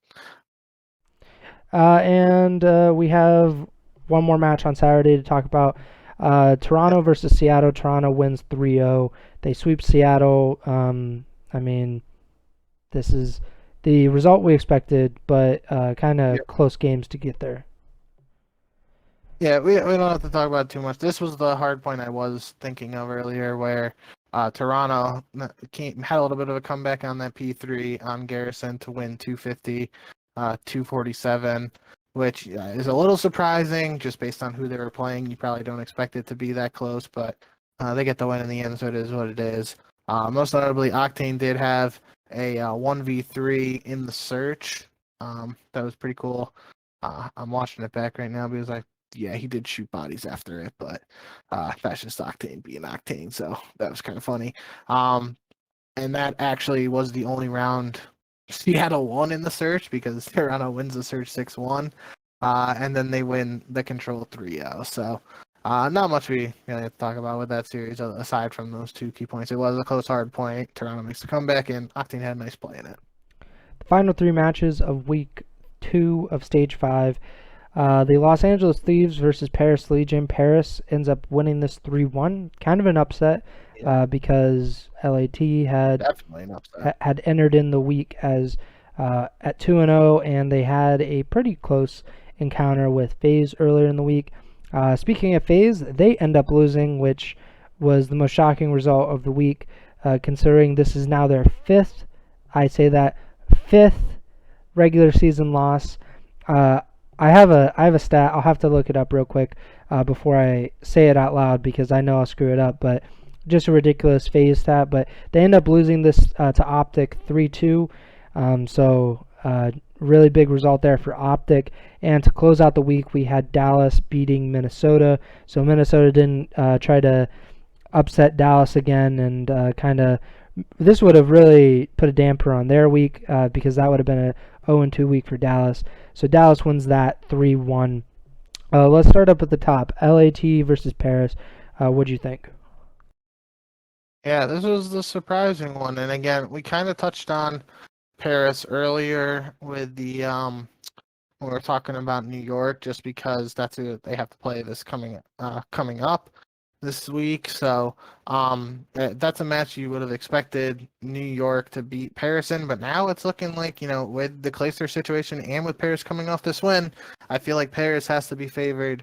And we have one more match on Saturday to talk about. Toronto versus Seattle. Toronto wins 3-0. They sweep Seattle. I mean, this is the result we expected, but kind of close games to get there.
Yeah, we don't have to talk about it too much. This was the hard point I was thinking of earlier where Toronto had a little bit of a comeback on that P3 on Garrison to win 250, 247, which is a little surprising just based on who they were playing. You probably don't expect it to be that close, but they get the win in the end, so it is what it is. Most notably, Octane did have a 1v3 in the search. That was pretty cool. I'm watching it back right now because yeah, he did shoot bodies after it, but that's just Octane being Octane, so that was kind of funny. And that actually was the only round Seattle won in the search because Toronto wins the search 6-1, and then they win the control 3-0. So not much we really have to talk about with that series aside from those 2 key points. It was a close, hard point. Toronto makes the comeback, and Octane had a nice play in it.
The final 3 matches of week 2 of stage 5. The Los Angeles Thieves versus Paris Legion. Paris ends up winning this 3-1. Kind of an upset because LAT had entered in the week as at 2-0, and they had a pretty close encounter with FaZe earlier in the week. Speaking of FaZe, they end up losing, which was the most shocking result of the week, considering this is now their 5th regular season loss. I have a stat. I'll have to look it up real quick before I say it out loud because I know I'll screw it up. But just a ridiculous FaZe stat. But they end up losing this to OpTic 3-2. So really big result there for OpTic. And to close out the week, we had Dallas beating Minnesota. So Minnesota didn't try to upset Dallas again, and this would have really put a damper on their week because that would have been a 0-2 week for Dallas. So Dallas wins that 3-1. Let's start up at the top. LAT versus Paris. What do you think?
Yeah, this was the surprising one. And again, we kind of touched on Paris earlier with the when we were talking about New York, just because that's who they have to play this coming up this week. So that's a match you would have expected New York to beat Paris in, but now it's looking like, with the Clayster situation and with Paris coming off this win, I feel like Paris has to be favored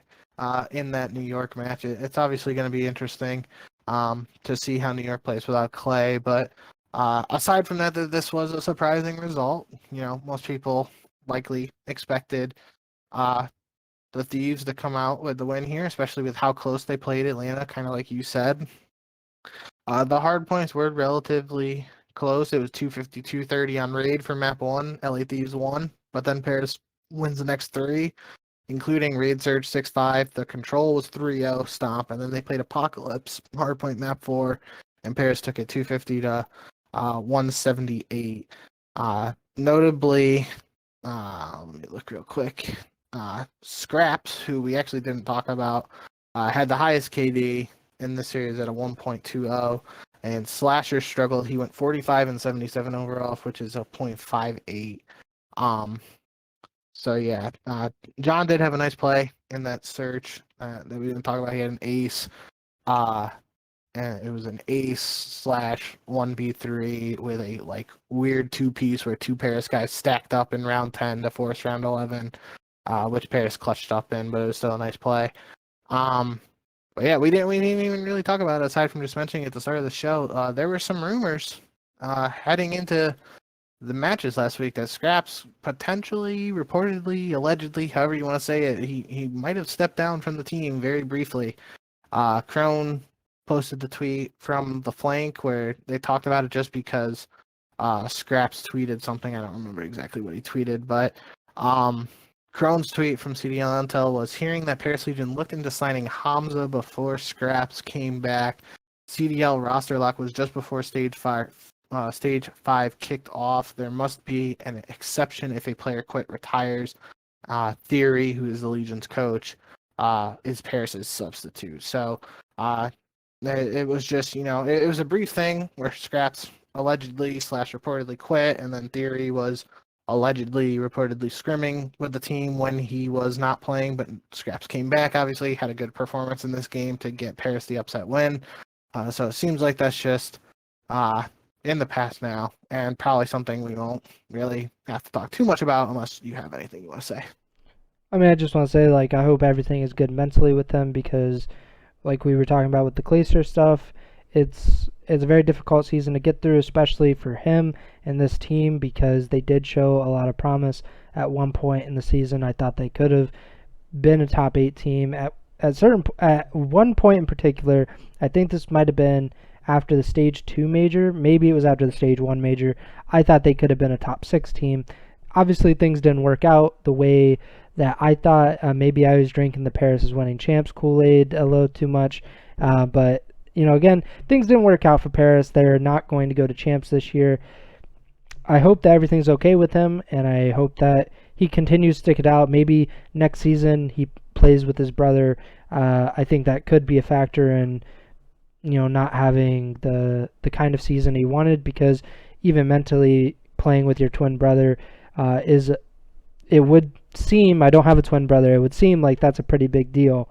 in that New York match. It's obviously going to be interesting to see how New York plays without Clay, but aside from that, this was a surprising result. Most people likely expected the Thieves to come out with the win here, especially with how close they played Atlanta, kind of like you said. The hard points were relatively close. It was 250-230 on raid for map 1. LA Thieves won, but then Paris wins the next 3, including raid surge 6-5. The control was 3-0 stomp, and then they played Apocalypse hardpoint map 4, and Paris took it 250 to 178. Notably, let me look real quick. Scraps, who we actually didn't talk about, had the highest KD in the series at a 1.20, and Slasher struggled. He went 45 and 77 overall, which is a 0.58. So yeah, John did have a nice play in that search that we didn't talk about. He had an ace. And it was an ace / 1v3 with a like weird 2-piece where 2 Paris guys stacked up in round 10 to force round 11, which Paris clutched up in, but it was still a nice play. But yeah, we didn't even really talk about it aside from just mentioning it at the start of the show. There were some rumors heading into the matches last week that Scraps potentially, reportedly, allegedly, however you want to say it, he might have stepped down from the team very briefly. Crone posted the tweet from the flank where they talked about it just because Scraps tweeted something. I don't remember exactly what he tweeted, but Crone's tweet from CDL Intel was hearing that Paris Legion looked into signing Hamza before Scraps came back. CDL roster lock was just before stage 5 kicked off. There must be an exception if a player retires. Theory, who is the Legion's coach, is Paris's substitute. So it was just, it was a brief thing where Scraps allegedly / reportedly quit, and then Theory was allegedly reportedly scrimming with the team when he was not playing, but Scraps came back, obviously, had a good performance in this game to get Paris the upset win. So it seems like that's just in the past now, and probably something we won't really have to talk too much about unless you have anything you want to say.
I mean, I just want to say, like, I hope everything is good mentally with them because, like we were talking about with the Clayster stuff, it's a very difficult season to get through, especially for him and this team because they did show a lot of promise at one point in the season. I thought they could have been a top 8 team at one point in particular. I think this might have been after the stage 2 major, maybe it was after the stage 1 major. I thought they could have been a top 6 team. Obviously things didn't work out the way that I thought. Maybe I was drinking the Paris is winning champs Kool-Aid a little too much, but again, things didn't work out for Paris. They're not going to go to champs this year. I hope that everything's okay with him, and I hope that he continues to stick it out. Maybe next season he plays with his brother. I think that could be a factor in not having the kind of season he wanted, because even mentally playing with your twin brother it would seem, I don't have a twin brother, it would seem like that's a pretty big deal.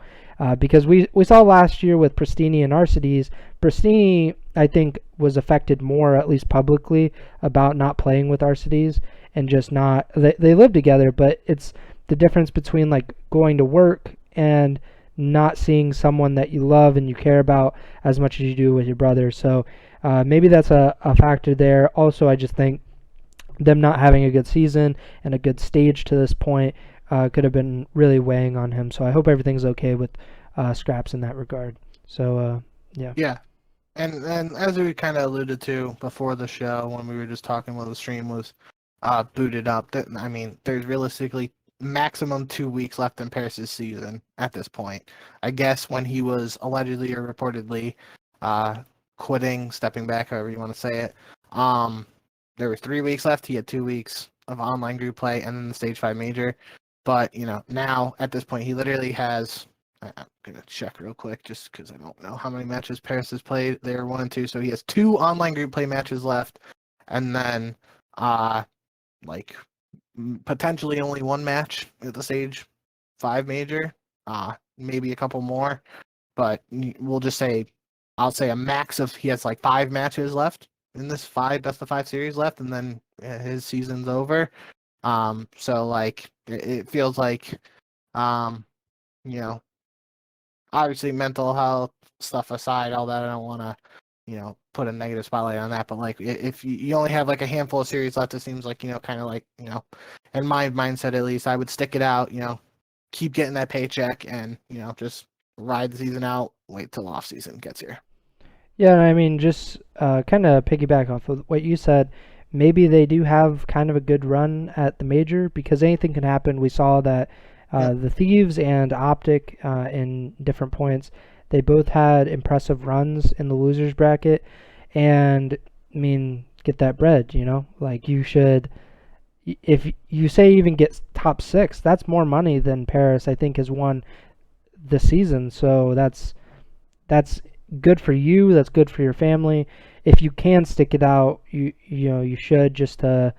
Because we saw last year with Pristini and Arcides, Pristini, I think, was affected more, at least publicly, about not playing with Arcides and just not, they live together, but it's the difference between like going to work and not seeing someone that you love and you care about as much as you do with your brother. So maybe that's a factor there. Also, I just think them not having a good season and a good stage to this point could have been really weighing on him. So I hope everything's okay with Scraps in that regard. So, yeah.
Yeah. And as we kind of alluded to before the show when we were just talking while the stream was booted up, I mean, there's realistically maximum 2 weeks left in Paris's season at this point. I guess when he was allegedly or reportedly quitting, stepping back, however you want to say it, there were 3 weeks left. He had 2 weeks of online group play and then the stage 5 major. But, now at this point, he literally has, I'm going to check real quick just because I don't know how many matches Paris has played. They are 1 and 2. So he has 2 online group play matches left. And then, potentially only 1 match at the stage 5 major. Maybe a couple more. But we'll just say, I'll say a max of, he has 5 matches left in this best of 5 series left. And then his season's over. So it feels like, obviously mental health stuff aside, all that, I don't want to, put a negative spotlight on that, but if you only have a handful of series left, it seems like, kind of in my mindset at least, I would stick it out, keep getting that paycheck and, just ride the season out, wait till off season gets here.
Yeah, I mean, just kind of piggyback off of what you said. Maybe they do have kind of a good run at the major because anything can happen. We saw that
Yep.
the Thieves and OpTic in different points, they both had impressive runs in the losers bracket, and I mean, get that bread. Like you should. If you say even get top six, that's more money than Paris I think has won this season. So that's good for you. That's good for your family. If you can stick it out, you should just to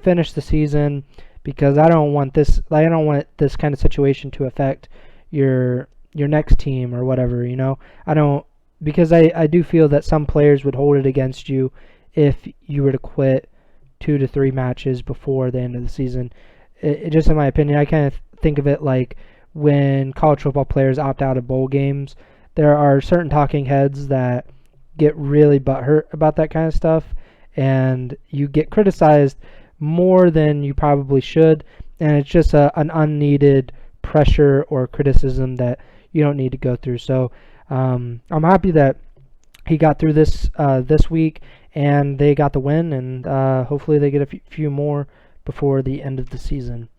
finish the season because I don't want this. I don't want this kind of situation to affect your next team or whatever. I don't because I do feel that some players would hold it against you if you were to quit 2 to 3 matches before the end of the season. Just in my opinion, I kind of think of it like when college football players opt out of bowl games. There are certain talking heads that get really butthurt about that kind of stuff, and you get criticized more than you probably should, and it's just an unneeded pressure or criticism that you don't need to go through. So I'm happy that he got through this week, and they got the win, and hopefully they get a few more before the end of the season.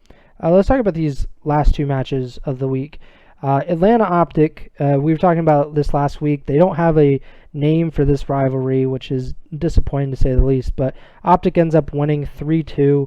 Let's talk about these last 2 matches of the week. Atlanta OpTic, we were talking about this last week. They don't have a name for this rivalry, which is disappointing to say the least, but OpTic ends up winning 3-2.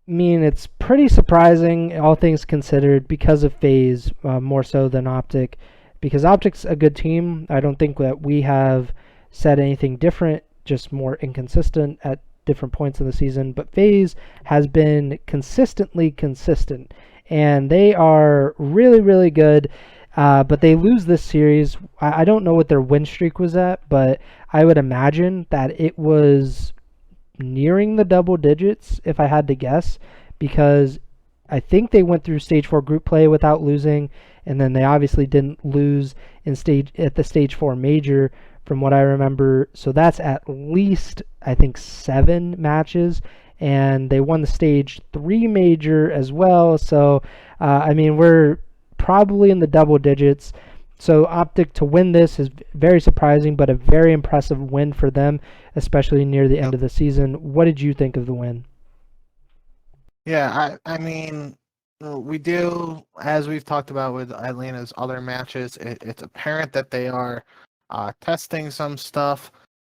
I mean, it's pretty surprising, all things considered, because of FaZe, more so than OpTic. Because OpTic's a good team. I don't think that we have said anything different, just more inconsistent at different points in the season. But FaZe has been consistently consistent, and they are really, really good. But they lose this series. I don't know what their win streak was at, but I would imagine that it was nearing the double digits, if I had to guess, because I think they went through stage 4 group play without losing, and then they obviously didn't lose at the stage 4 major from what I remember. So that's at least, I think, 7 matches, and they won the stage 3 major as well. So I mean, we're probably in the double digits. So OpTic to win this is very surprising, but a very impressive win for them, especially near the end of the season. What did you think of the win?
Yeah, I mean, we do, as we've talked about with Atlanta's other matches, it's apparent that they are testing some stuff,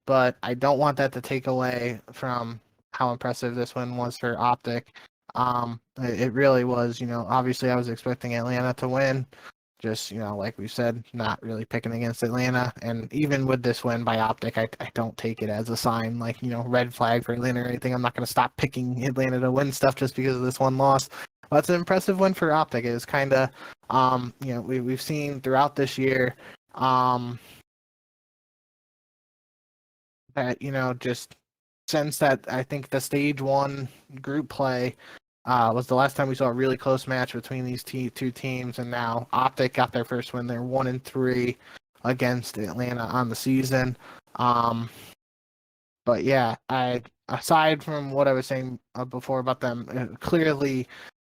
but I don't want that to take away from how impressive this one was for OpTic. It really was, obviously I was expecting Atlanta to win. Just, like we said, not really picking against Atlanta. And even with this win by OpTic, I don't take it as a sign, like, red flag for Atlanta or anything. I'm not going to stop picking Atlanta to win stuff just because of this one loss. But it's an impressive win for OpTic. It's kind of, we've seen throughout this year that, just since that, I think the stage 1 group play was the last time we saw a really close match between these two teams, and now OpTic got their first win. They're 1-3 against Atlanta on the season. But yeah, aside from what I was saying before about them, clearly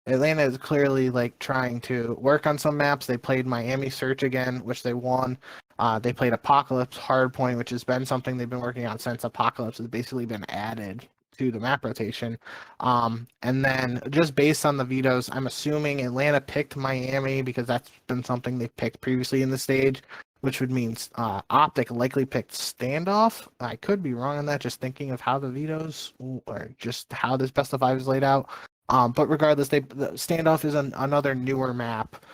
Atlanta is clearly like trying to work on some maps. They played Miami Search again, which they won. They played Apocalypse Hardpoint, which has been something they've been working on since Apocalypse has basically been added to the map rotation. And then just based on the vetoes, I'm assuming Atlanta picked Miami because that's been something they've picked previously in the stage, which would mean OpTic likely picked Standoff. I could be wrong on that, just thinking of how the vetoes or just how this best of 5 is laid out. But regardless, the Standoff is another newer map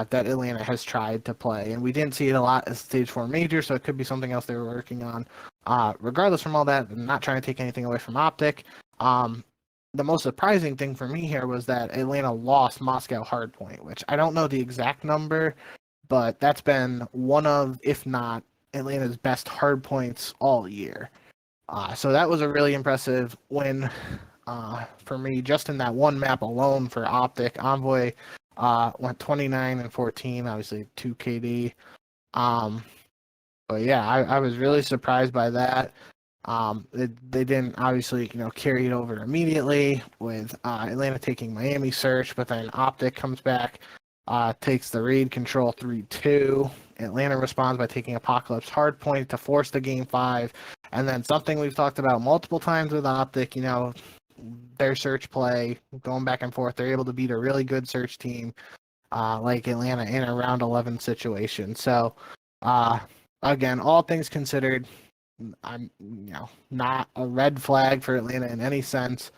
that Atlanta has tried to play, and we didn't see it a lot as stage 4 major, so it could be something else they were working on. Regardless from all that, I'm not trying to take anything away from OpTic. The most surprising thing for me here was that Atlanta lost Moscow Hardpoint, which I don't know the exact number, but that's been one of, if not Atlanta's best hardpoints all year. So that was a really impressive win for me, just in that one map alone for OpTic. Envoy went 29-14, obviously 2 KD. But yeah, I was really surprised by that. They didn't obviously, carry it over immediately with Atlanta taking Miami search, but then OpTic comes back, takes the read, control 3-2. Atlanta responds by taking Apocalypse Hardpoint to force the game 5. And then something we've talked about multiple times with OpTic, their search play, going back and forth, they're able to beat a really good search team like Atlanta in a round 11 situation. So, again, all things considered, I'm not a red flag for Atlanta in any sense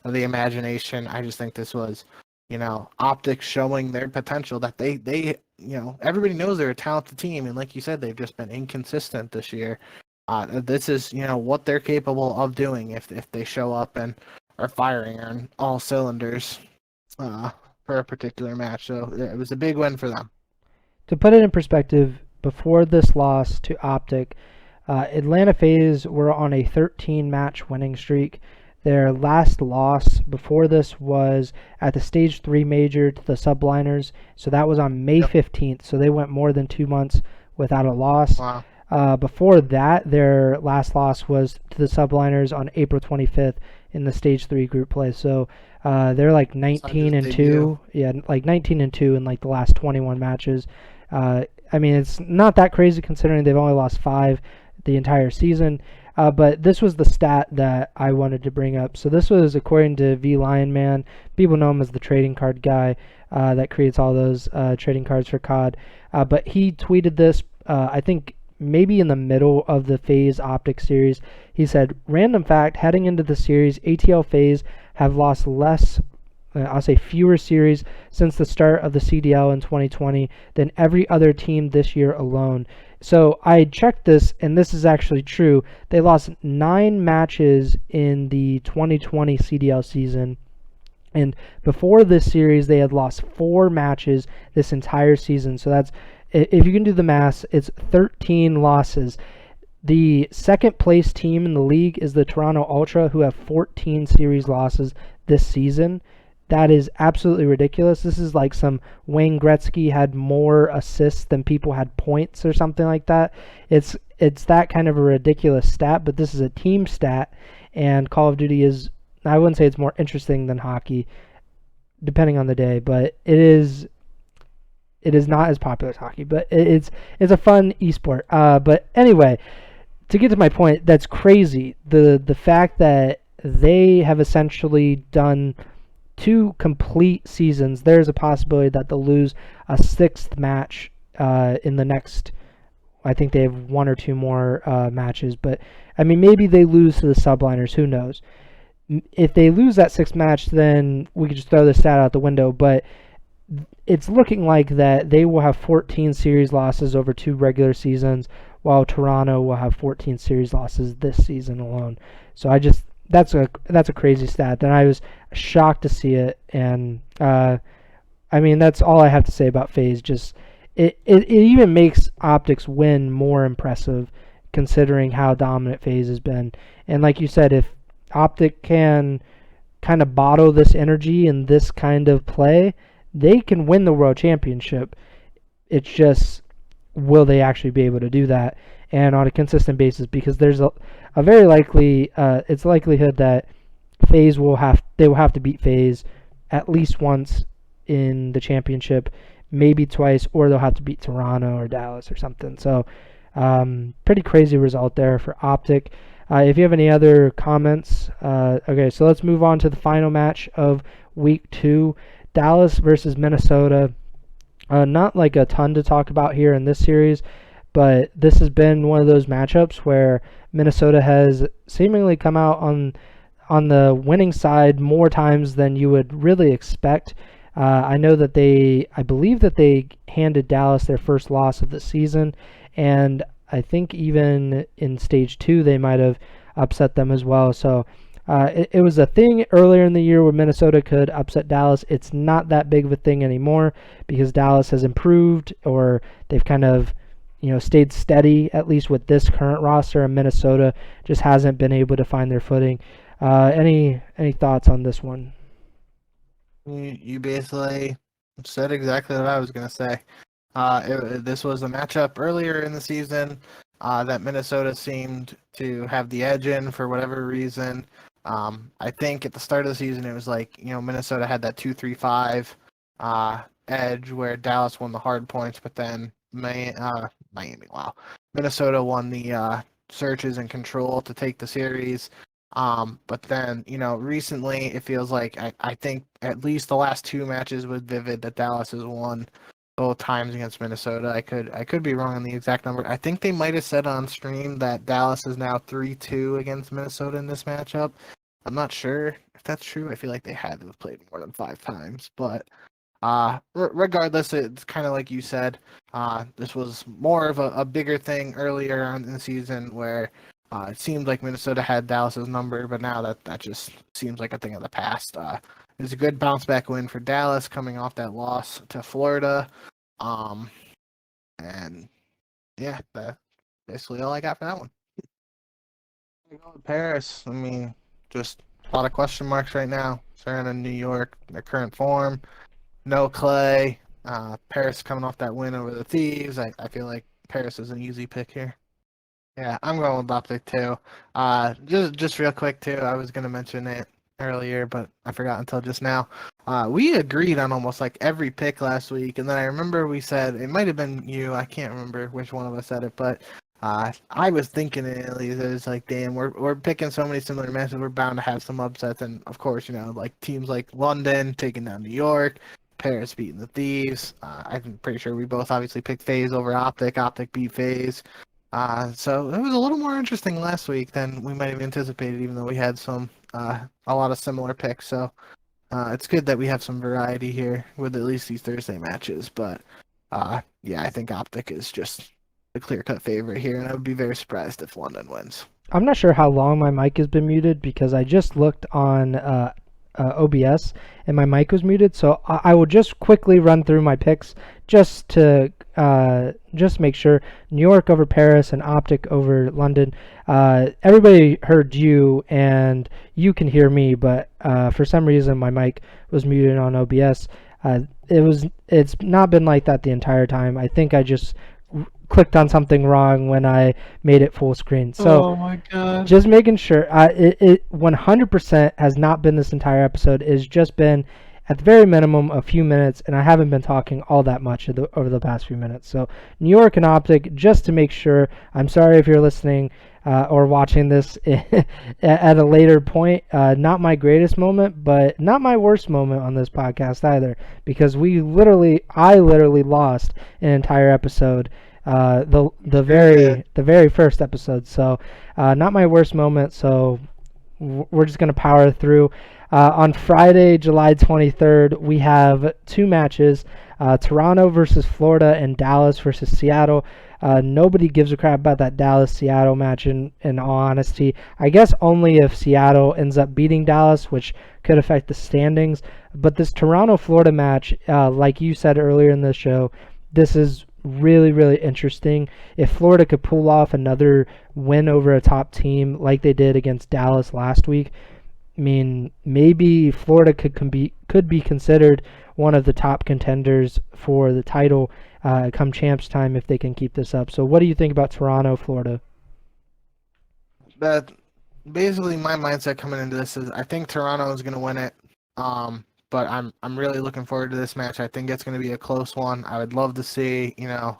of the imagination. I just think this was, OpTic showing their potential that they everybody knows they're a talented team, and like you said, they've just been inconsistent this year. This is what they're capable of doing if they show up and are firing on all cylinders for a particular match. So it was a big win for them.
To put it in perspective, before this loss to OpTic, Atlanta FaZe were on a 13-match winning streak. Their last loss before this was at the Stage 3 Major to the Subliners. So that was on May 15th. So they went more than 2 months without a loss.
Wow.
Before that, their last loss was to the Subliners on April 25th in the Stage 3 group play. So they're like 19-2. Yeah, like 19-2 in like the last 21 matches. I mean, it's not that crazy considering they've only lost 5 the entire season. But this was the stat that I wanted to bring up. So this was according to V Lion Man. People know him as the trading card guy that creates all those trading cards for COD. But he tweeted this, I think, maybe in the middle of the FaZe OpTic series. He said, random fact, heading into the series, ATL FaZe have lost fewer series since the start of the CDL in 2020 than every other team this year alone. So I checked this, and this is actually true. They lost 9 matches in the 2020 CDL season. And before this series, they had lost 4 matches this entire season. So that's, if you can do the math, it's 13 losses. The second place team in the league is the Toronto Ultra, who have 14 series losses this season. That is absolutely ridiculous. This is like some Wayne Gretzky had more assists than people had points or something like that. It's that kind of a ridiculous stat, but this is a team stat, and Call of Duty is, I wouldn't say it's more interesting than hockey, depending on the day, but it is not as popular as hockey, but it's a fun esport. But anyway, to get to my point, that's crazy. The fact that they have essentially done 2 complete seasons, there's a possibility that they'll lose a 6th match in the next, I think they have 1 or 2 more matches, but I mean, maybe they lose to the Subliners, who knows. If they lose that 6th match, then we could just throw the stat out the window, but it's looking like that they will have 14 series losses over 2 regular seasons, while Toronto will have 14 series losses this season alone. So that's a crazy stat. Then I was shocked to see it, and I mean, that's all I have to say about FaZe. Just it even makes OpTic's win more impressive, considering how dominant FaZe has been. And like you said, if OpTic can kind of bottle this energy and this kind of play, they can win the World Championship. It's just, will they actually be able to do that, and on a consistent basis? Because there's a very likely, it's likelihood that FaZe will have to beat FaZe at least once in the championship, maybe twice, or they'll have to beat Toronto or Dallas or something. So pretty crazy result there for OpTic. If you have any other comments, okay, so let's move on to the final match of week 2, Dallas versus Minnesota. Not like a ton to talk about here in this series, but this has been one of those matchups where Minnesota has seemingly come out on the winning side more times than you would really expect. I believe that they handed Dallas their first loss of the season, and I think even in Stage 2 they might have upset them as well. So it was a thing earlier in the year where Minnesota could upset Dallas. It's not that big of a thing anymore because Dallas has improved, or they've kind of stayed steady, at least with this current roster, and Minnesota just hasn't been able to find their footing. Any thoughts on this one?
You basically said exactly what I was going to say. This was a matchup earlier in the season that Minnesota seemed to have the edge in for whatever reason. I think at the start of the season it was like, Minnesota had that 2-3-5 edge where Dallas won the hard points, but then Miami, wow, Minnesota won the searches and control to take the series. But then, recently it feels like I think at least the last two matches with Vivid that Dallas has won both times against Minnesota. I could be wrong on the exact number. I think they might have said on stream that Dallas is now 3-2 against Minnesota in this matchup. I'm not sure if that's true. I feel like they had to have played more than 5 times, but regardless, it's kind of like you said. This was more of a bigger thing earlier on in the season where it seemed like Minnesota had Dallas's number, but now that just seems like a thing of the past. It was a good bounce back win for Dallas coming off that loss to Florida. And yeah, that's basically all I got for that one. Go to Paris. I mean, just a lot of question marks right now surrounding New York, their current form. No Clay. Paris coming off that win over the Thieves. I feel like Paris is an easy pick here. Yeah, I'm going with OpTic too. Just real quick too, I was gonna mention it earlier, but I forgot until just now. We agreed on almost like every pick last week, and then I remember we said it might have been you. I can't remember which one of us said it, but I was thinking it at least. It was like, damn, we're picking so many similar matches. We're bound to have some upsets, and of course, like teams like London taking down New York, Paris beating the Thieves. I'm pretty sure we both obviously picked FaZe over OpTic. OpTic beat FaZe. So it was a little more interesting last week than we might have anticipated, even though we had a lot of similar picks. So it's good that we have some variety here with at least these Thursday matches. But yeah, I think OpTic is just a clear-cut favorite here, and I would be very surprised if London wins.
I'm not sure how long my mic has been muted because I just looked on OBS and my mic was muted. So I will just quickly run through my picks just to make sure. New York over Paris and OpTic over London. Everybody heard you and you can hear me, but for some reason my mic was muted on OBS. It's not been like that the entire time. I think I just clicked on something wrong when I made it full screen. So
oh my God.
Just making sure it 100% has not been this entire episode. It's just been at the very minimum a few minutes, and I haven't been talking all that much over the past few minutes. So New York and OpTic, just to make sure. I'm sorry if you're listening or watching this at a later point. Not my greatest moment, but not my worst moment on this podcast either, because I literally lost an entire episode. The very first episode. So not my worst moment. So we're just gonna power through. On Friday, July 23rd, we have two matches: Toronto versus Florida and Dallas versus Seattle. Nobody gives a crap about that Dallas-Seattle match. In all honesty, I guess only if Seattle ends up beating Dallas, which could affect the standings. But this Toronto-Florida match, like you said earlier in the show, this is really, really interesting. If Florida could pull off another win over a top team like they did against Dallas last week, I mean, maybe Florida could be considered one of the top contenders for the title come champs time if they can keep this up. So what do you think about Toronto, Florida?
That basically my mindset coming into this is I think Toronto is going to win it. But I'm really looking forward to this match. I think it's going to be a close one. I would love to see,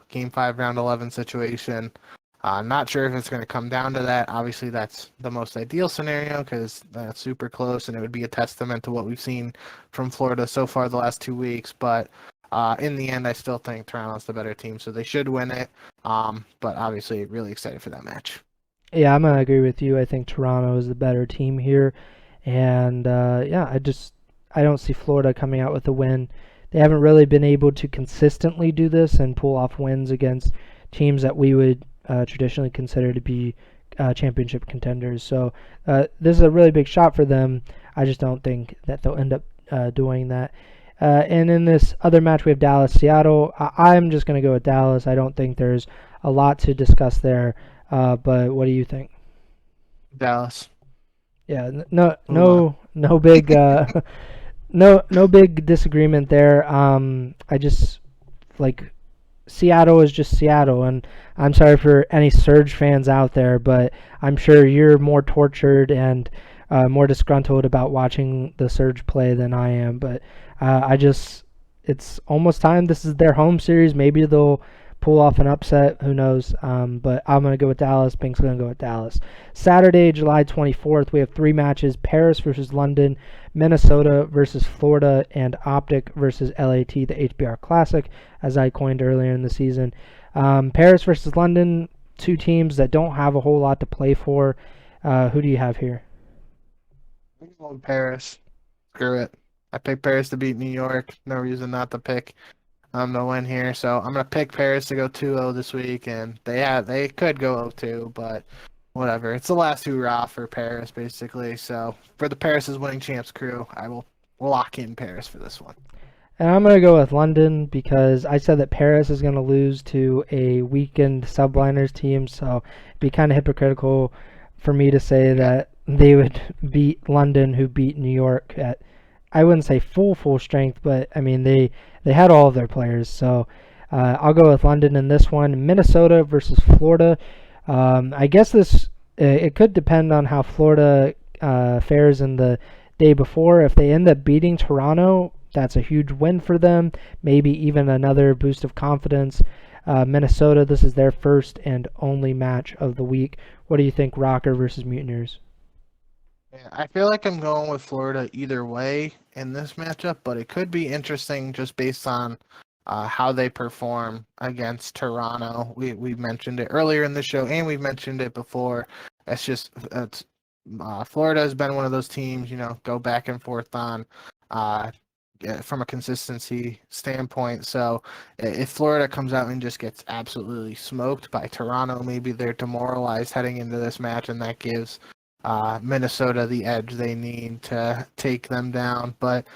Game 5, Round 11 situation. Not sure if it's going to come down to that. Obviously, that's the most ideal scenario because that's super close, and it would be a testament to what we've seen from Florida so far the last 2 weeks. But in the end, I still think Toronto's the better team, so they should win it. But obviously, really excited for that match.
Yeah, I'm going to agree with you. I think Toronto is the better team here. And, I don't see Florida coming out with a win. They haven't really been able to consistently do this and pull off wins against teams that we would traditionally consider to be championship contenders. So this is a really big shot for them. I just don't think that they'll end up doing that. And in this other match, we have Dallas-Seattle. I'm just going to go with Dallas. I don't think there's a lot to discuss there. But what do you think?
Dallas.
Yeah, no big no big disagreement there. I just like Seattle is just Seattle, and I'm sorry for any Surge fans out there, but I'm sure you're more tortured and more disgruntled about watching the Surge play than I am. But it's almost time. This is their home series. Maybe they'll pull off an upset. Who knows? But I'm going to go with Dallas. Pink's going to go with Dallas. Saturday, July 24th, we have 3 matches. Paris versus London, Minnesota versus Florida, and OpTic versus LAT, the HBR Classic, as I coined earlier in the season. Paris versus London, 2 teams that don't have a whole lot to play for. Who do you have here?
I'm going Paris. Screw it. I picked Paris to beat New York. No reason not to pick the win here. So I'm gonna pick Paris to go 2-0 this week, and they could go 0-2, but whatever. It's the last hurrah for Paris, basically. So for the Paris' winning champs crew, I will lock in Paris for this one.
And I'm going to go with London because I said that Paris is going to lose to a weakened Subliners team, so it'd be kind of hypocritical for me to say that they would beat London, who beat New York at, I wouldn't say full strength, but I mean they had all of their players. So I'll go with London in this one. Minnesota versus Florida. I guess it could depend on how Florida fares in the day before. If they end up beating Toronto, that's a huge win for them. Maybe even another boost of confidence. Minnesota, this is their first and only match of the week. What do you think, Rocker versus Mutineers?
Yeah, I feel like I'm going with Florida either way in this matchup, but it could be interesting just based on how they perform against Toronto. We mentioned it earlier in the show, and we've mentioned it before. Florida has been one of those teams, go back and forth on from a consistency standpoint. So if Florida comes out and just gets absolutely smoked by Toronto, maybe they're demoralized heading into this match, and that gives Minnesota the edge they need to take them down. But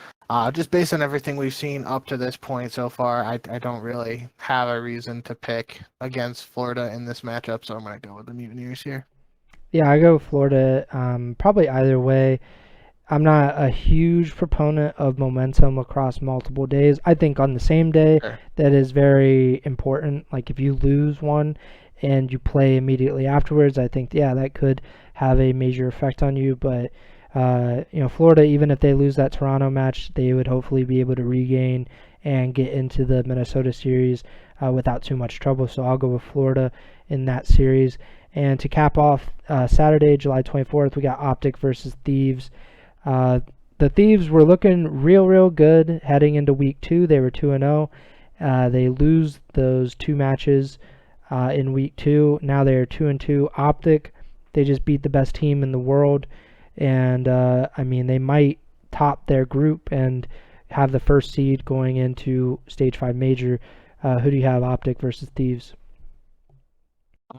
just based on everything we've seen up to this point so far, I don't really have a reason to pick against Florida in this matchup, so I'm going to go with the Mutineers here.
Yeah, I go with Florida. Probably either way. I'm not a huge proponent of momentum across multiple days. I think on the same day,
Sure.
that is very important. Like if you lose one and you play immediately afterwards, I think, yeah, that could have a major effect on you. But, Florida, even if they lose that Toronto match, they would hopefully be able to regain and get into the Minnesota series without too much trouble. So I'll go with Florida in that series. And to cap off Saturday, July 24th, we got OpTic versus Thieves. The Thieves were looking real good heading into week 2. They were 2-0. They lose those 2 matches in week 2. Now they are 2-2. OpTic, they just beat the best team in the world, and they might top their group and have the first seed going into Stage 5 Major. Who do you have, OpTic versus Thieves?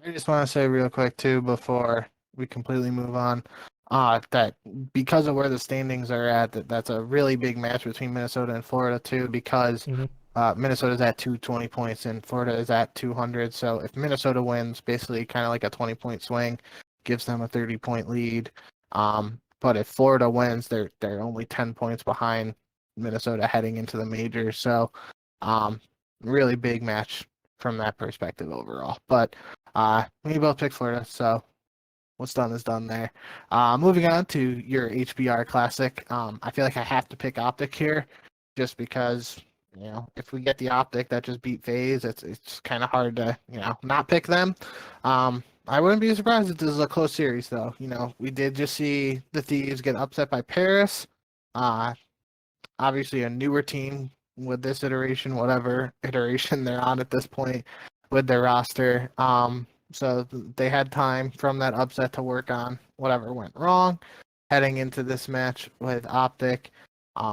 I just want to say real quick too before we completely move on. That because of where the standings are at, that's a really big match between Minnesota and Florida too, because Minnesota's at 220 points and Florida is at 200. So if Minnesota wins, basically kind of like a 20-point swing, gives them a 30-point lead. But if Florida wins, they're only 10 points behind Minnesota heading into the major. So really big match from that perspective overall. But we both picked Florida, so what's done is done there. Moving on to your HBR Classic. I feel like I have to pick OpTic here just because, if we get the OpTic that just beat FaZe, it's kind of hard to, not pick them. I wouldn't be surprised if this is a close series, though. We did just see the Thieves get upset by Paris. Obviously a newer team with this iteration, whatever iteration they're on at this point with their roster. So they had time from that upset to work on whatever went wrong heading into this match with OpTic.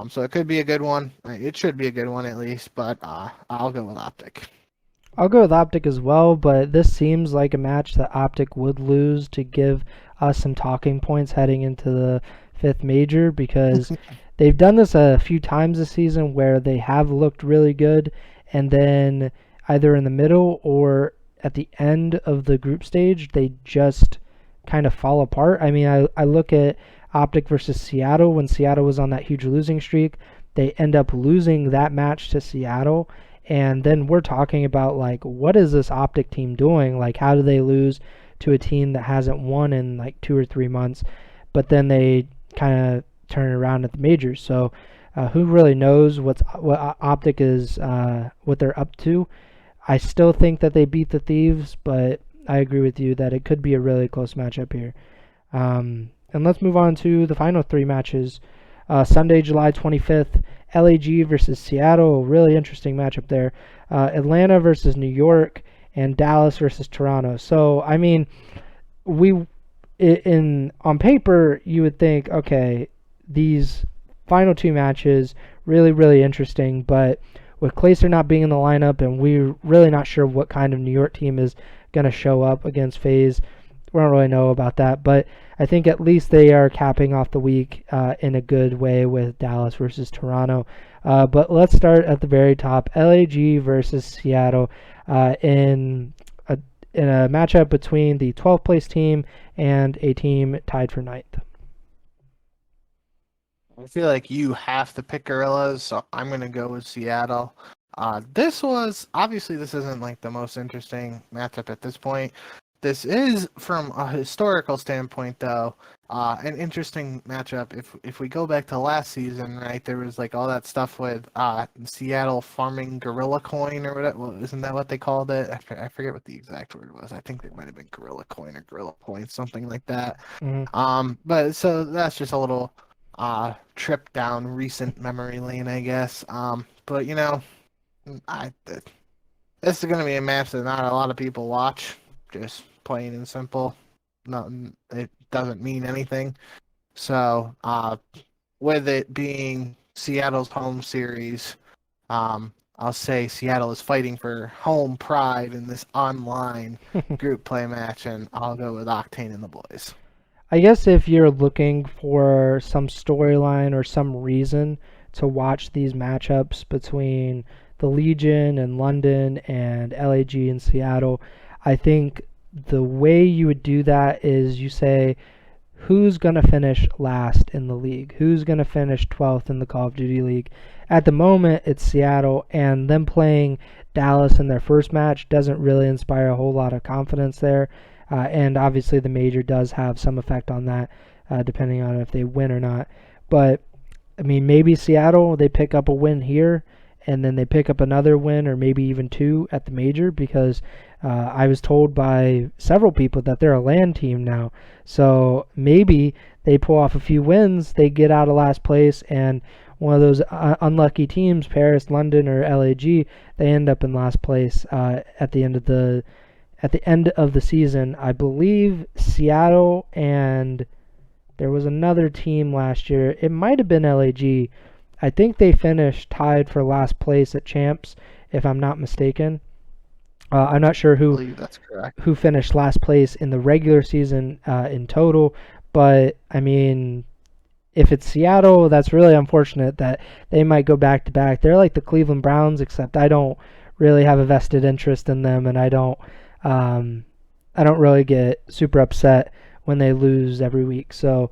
So it could be a good one. It should be a good one at least, but I'll go with OpTic.
I'll go with OpTic as well, but this seems like a match that OpTic would lose to give us some talking points heading into the 5th major, because they've done this a few times this season where they have looked really good, and then either in the middle or at the end of the group stage, they just kind of fall apart. I mean, I look at OpTic versus Seattle. When Seattle was on that huge losing streak, they end up losing that match to Seattle, And then we're talking about, like, what is this OpTic team doing? Like, how do they lose to a team that hasn't won in like 2 or 3 months, but then they kind of turn it around at the majors? So who really knows what OpTic is, what they're up to? I still think that they beat the Thieves, but I agree with you that it could be a really close matchup here. And let's move on to the final 3 matches. Sunday, July 25th, LAG versus Seattle, a really interesting matchup there. Atlanta versus New York, and Dallas versus Toronto. So, I mean, on paper, you would think, okay, these final 2 matches, really, really interesting, but with Clayster not being in the lineup, and we're really not sure what kind of New York team is going to show up against FaZe, we don't really know about that, but I think at least they are capping off the week in a good way with Dallas versus Toronto. But let's start at the very top. LAG versus Seattle in a matchup between the 12th place team and a team tied for 9th.
I feel like you have to pick Gorillas, so I'm going to go with Seattle. This isn't like the most interesting matchup at this point. This is, from a historical standpoint, though, an interesting matchup. If we go back to last season, right, there was like all that stuff with Seattle farming Gorilla Coin or whatever. Well, isn't that what they called it? I forget what the exact word was. I think it might have been Gorilla Coin or Gorilla Points, something like that.
Mm-hmm.
But so that's just a little trip down recent memory lane, I guess. But you know, this is going to be a match that not a lot of people watch. Just plain and simple. It doesn't mean anything. So, with it being Seattle's home series, I'll say Seattle is fighting for home pride in this online group play match, and I'll go with Octane and the boys.
I guess if you're looking for some storyline or some reason to watch these matchups between the Legion and London and LAG and Seattle, I think the way you would do that is you say, who's going to finish last in the league? Who's going to finish 12th in the Call of Duty League? At the moment, it's Seattle, and them playing Dallas in their first match doesn't really inspire a whole lot of confidence there. And obviously the major does have some effect on that, depending on if they win or not. But, I mean, maybe Seattle, they pick up a win here, and then they pick up another win or maybe even 2 at the major, because I was told by several people that they're a LAN team now. So maybe they pull off a few wins, they get out of last place, and one of those unlucky teams, Paris, London, or LAG, they end up in last place at the end of the season. I believe Seattle, and there was another team last year. It might have been LAG. I think they finished tied for last place at Champs, if I'm not mistaken. I'm not sure who finished last place in the regular season in total, but I mean, if it's Seattle, that's really unfortunate that they might go back to back. They're like the Cleveland Browns, except I don't really have a vested interest in them, and I don't really get super upset when they lose every week. So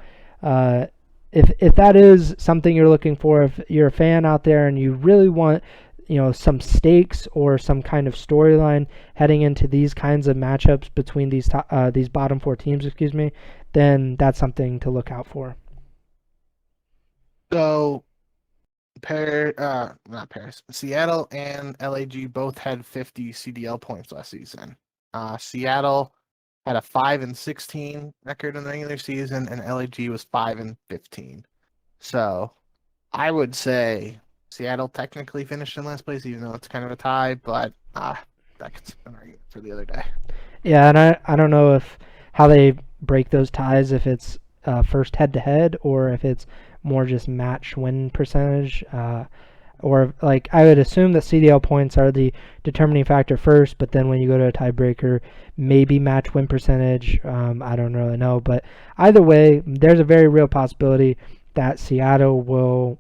if that is something you're looking for, if you're a fan out there and you really want, some stakes or some kind of storyline heading into these kinds of matchups between these bottom 4 teams, then that's something to look out for.
So, Seattle and LAG both had 50 CDL points last season. Seattle had a 5-16 record in the regular season, and LAG was 5-15. So, I would say Seattle technically finished in last place, even though it's kind of a tie, but that's an argument for the other day.
Yeah, and I don't know how they break those ties, if it's first head-to-head or if it's more just match win percentage. Or, like, I would assume that CDL points are the determining factor first, but then when you go to a tiebreaker, maybe match win percentage. I don't really know. But either way, there's a very real possibility that Seattle will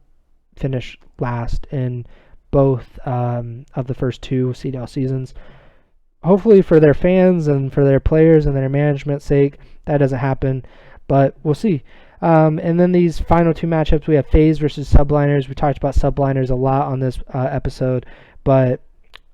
finish last in both of the first 2 CDL seasons. Hopefully for their fans and for their players and their management's sake, that doesn't happen, but we'll see. And then these final 2 matchups, we have FaZe versus Subliners. We talked about Subliners a lot on this episode, but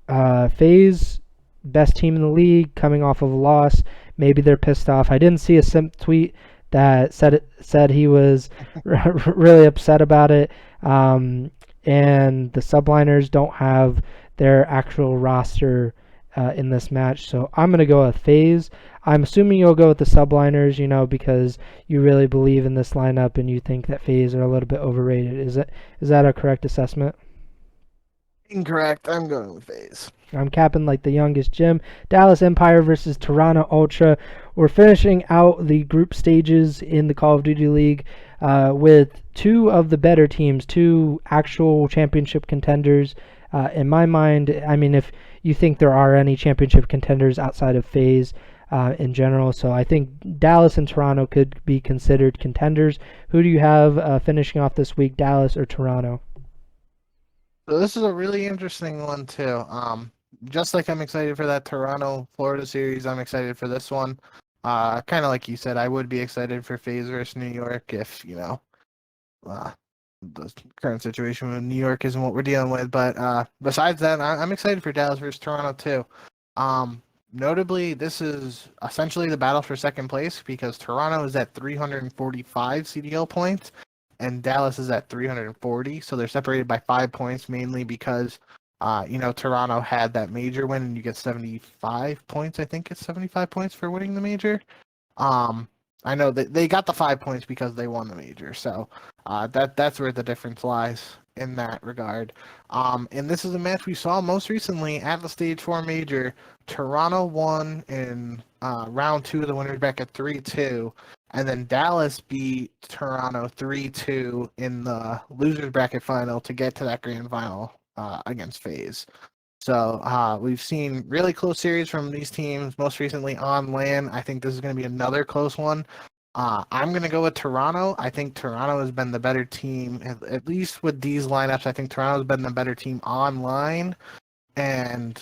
FaZe, best team in the league, coming off of a loss. Maybe they're pissed off. I didn't see a simp tweet that said he was really upset about it. And the Subliners don't have their actual roster in this match, so I'm gonna go with FaZe. I'm assuming you'll go with the Subliners, because you really believe in this lineup and you think that FaZe are a little bit overrated. Is that a correct assessment?
Incorrect. I'm going with FaZe.
I'm capping like the youngest Jim. Dallas Empire versus Toronto Ultra. We're finishing out the group stages in the Call of Duty League with two of the better teams, two actual championship contenders. In my mind, I mean, if you think there are any championship contenders outside of FaZe in general, so I think Dallas and Toronto could be considered contenders. Who do you have finishing off this week, Dallas or Toronto?
So this is a really interesting one too. Just like I'm excited for that Toronto Florida series, I'm excited for this one. Kind of like you said, I would be excited for FaZe versus New York if the current situation with New York isn't what we're dealing with. But besides that, I'm excited for Dallas versus Toronto too. Notably, this is essentially the battle for second place because Toronto is at 345 CDL points and Dallas is at 340. So they're separated by 5 points, mainly because Toronto had that major win and you get 75 points. I think it's 75 points for winning the major. I know that they got the 5 points because they won the major. So that's where the difference lies in that regard. And this is a match we saw most recently at the Stage 4 major. Toronto won in round 2 of the winners bracket 3-2. And then Dallas beat Toronto 3-2 in the losers bracket final to get to that grand final against FaZe. So we've seen really close series from these teams, most recently on LAN. I think this is going to be another close one. I'm going to go with Toronto. I think Toronto has been the better team, at least with these lineups. I think Toronto has been the better team online. And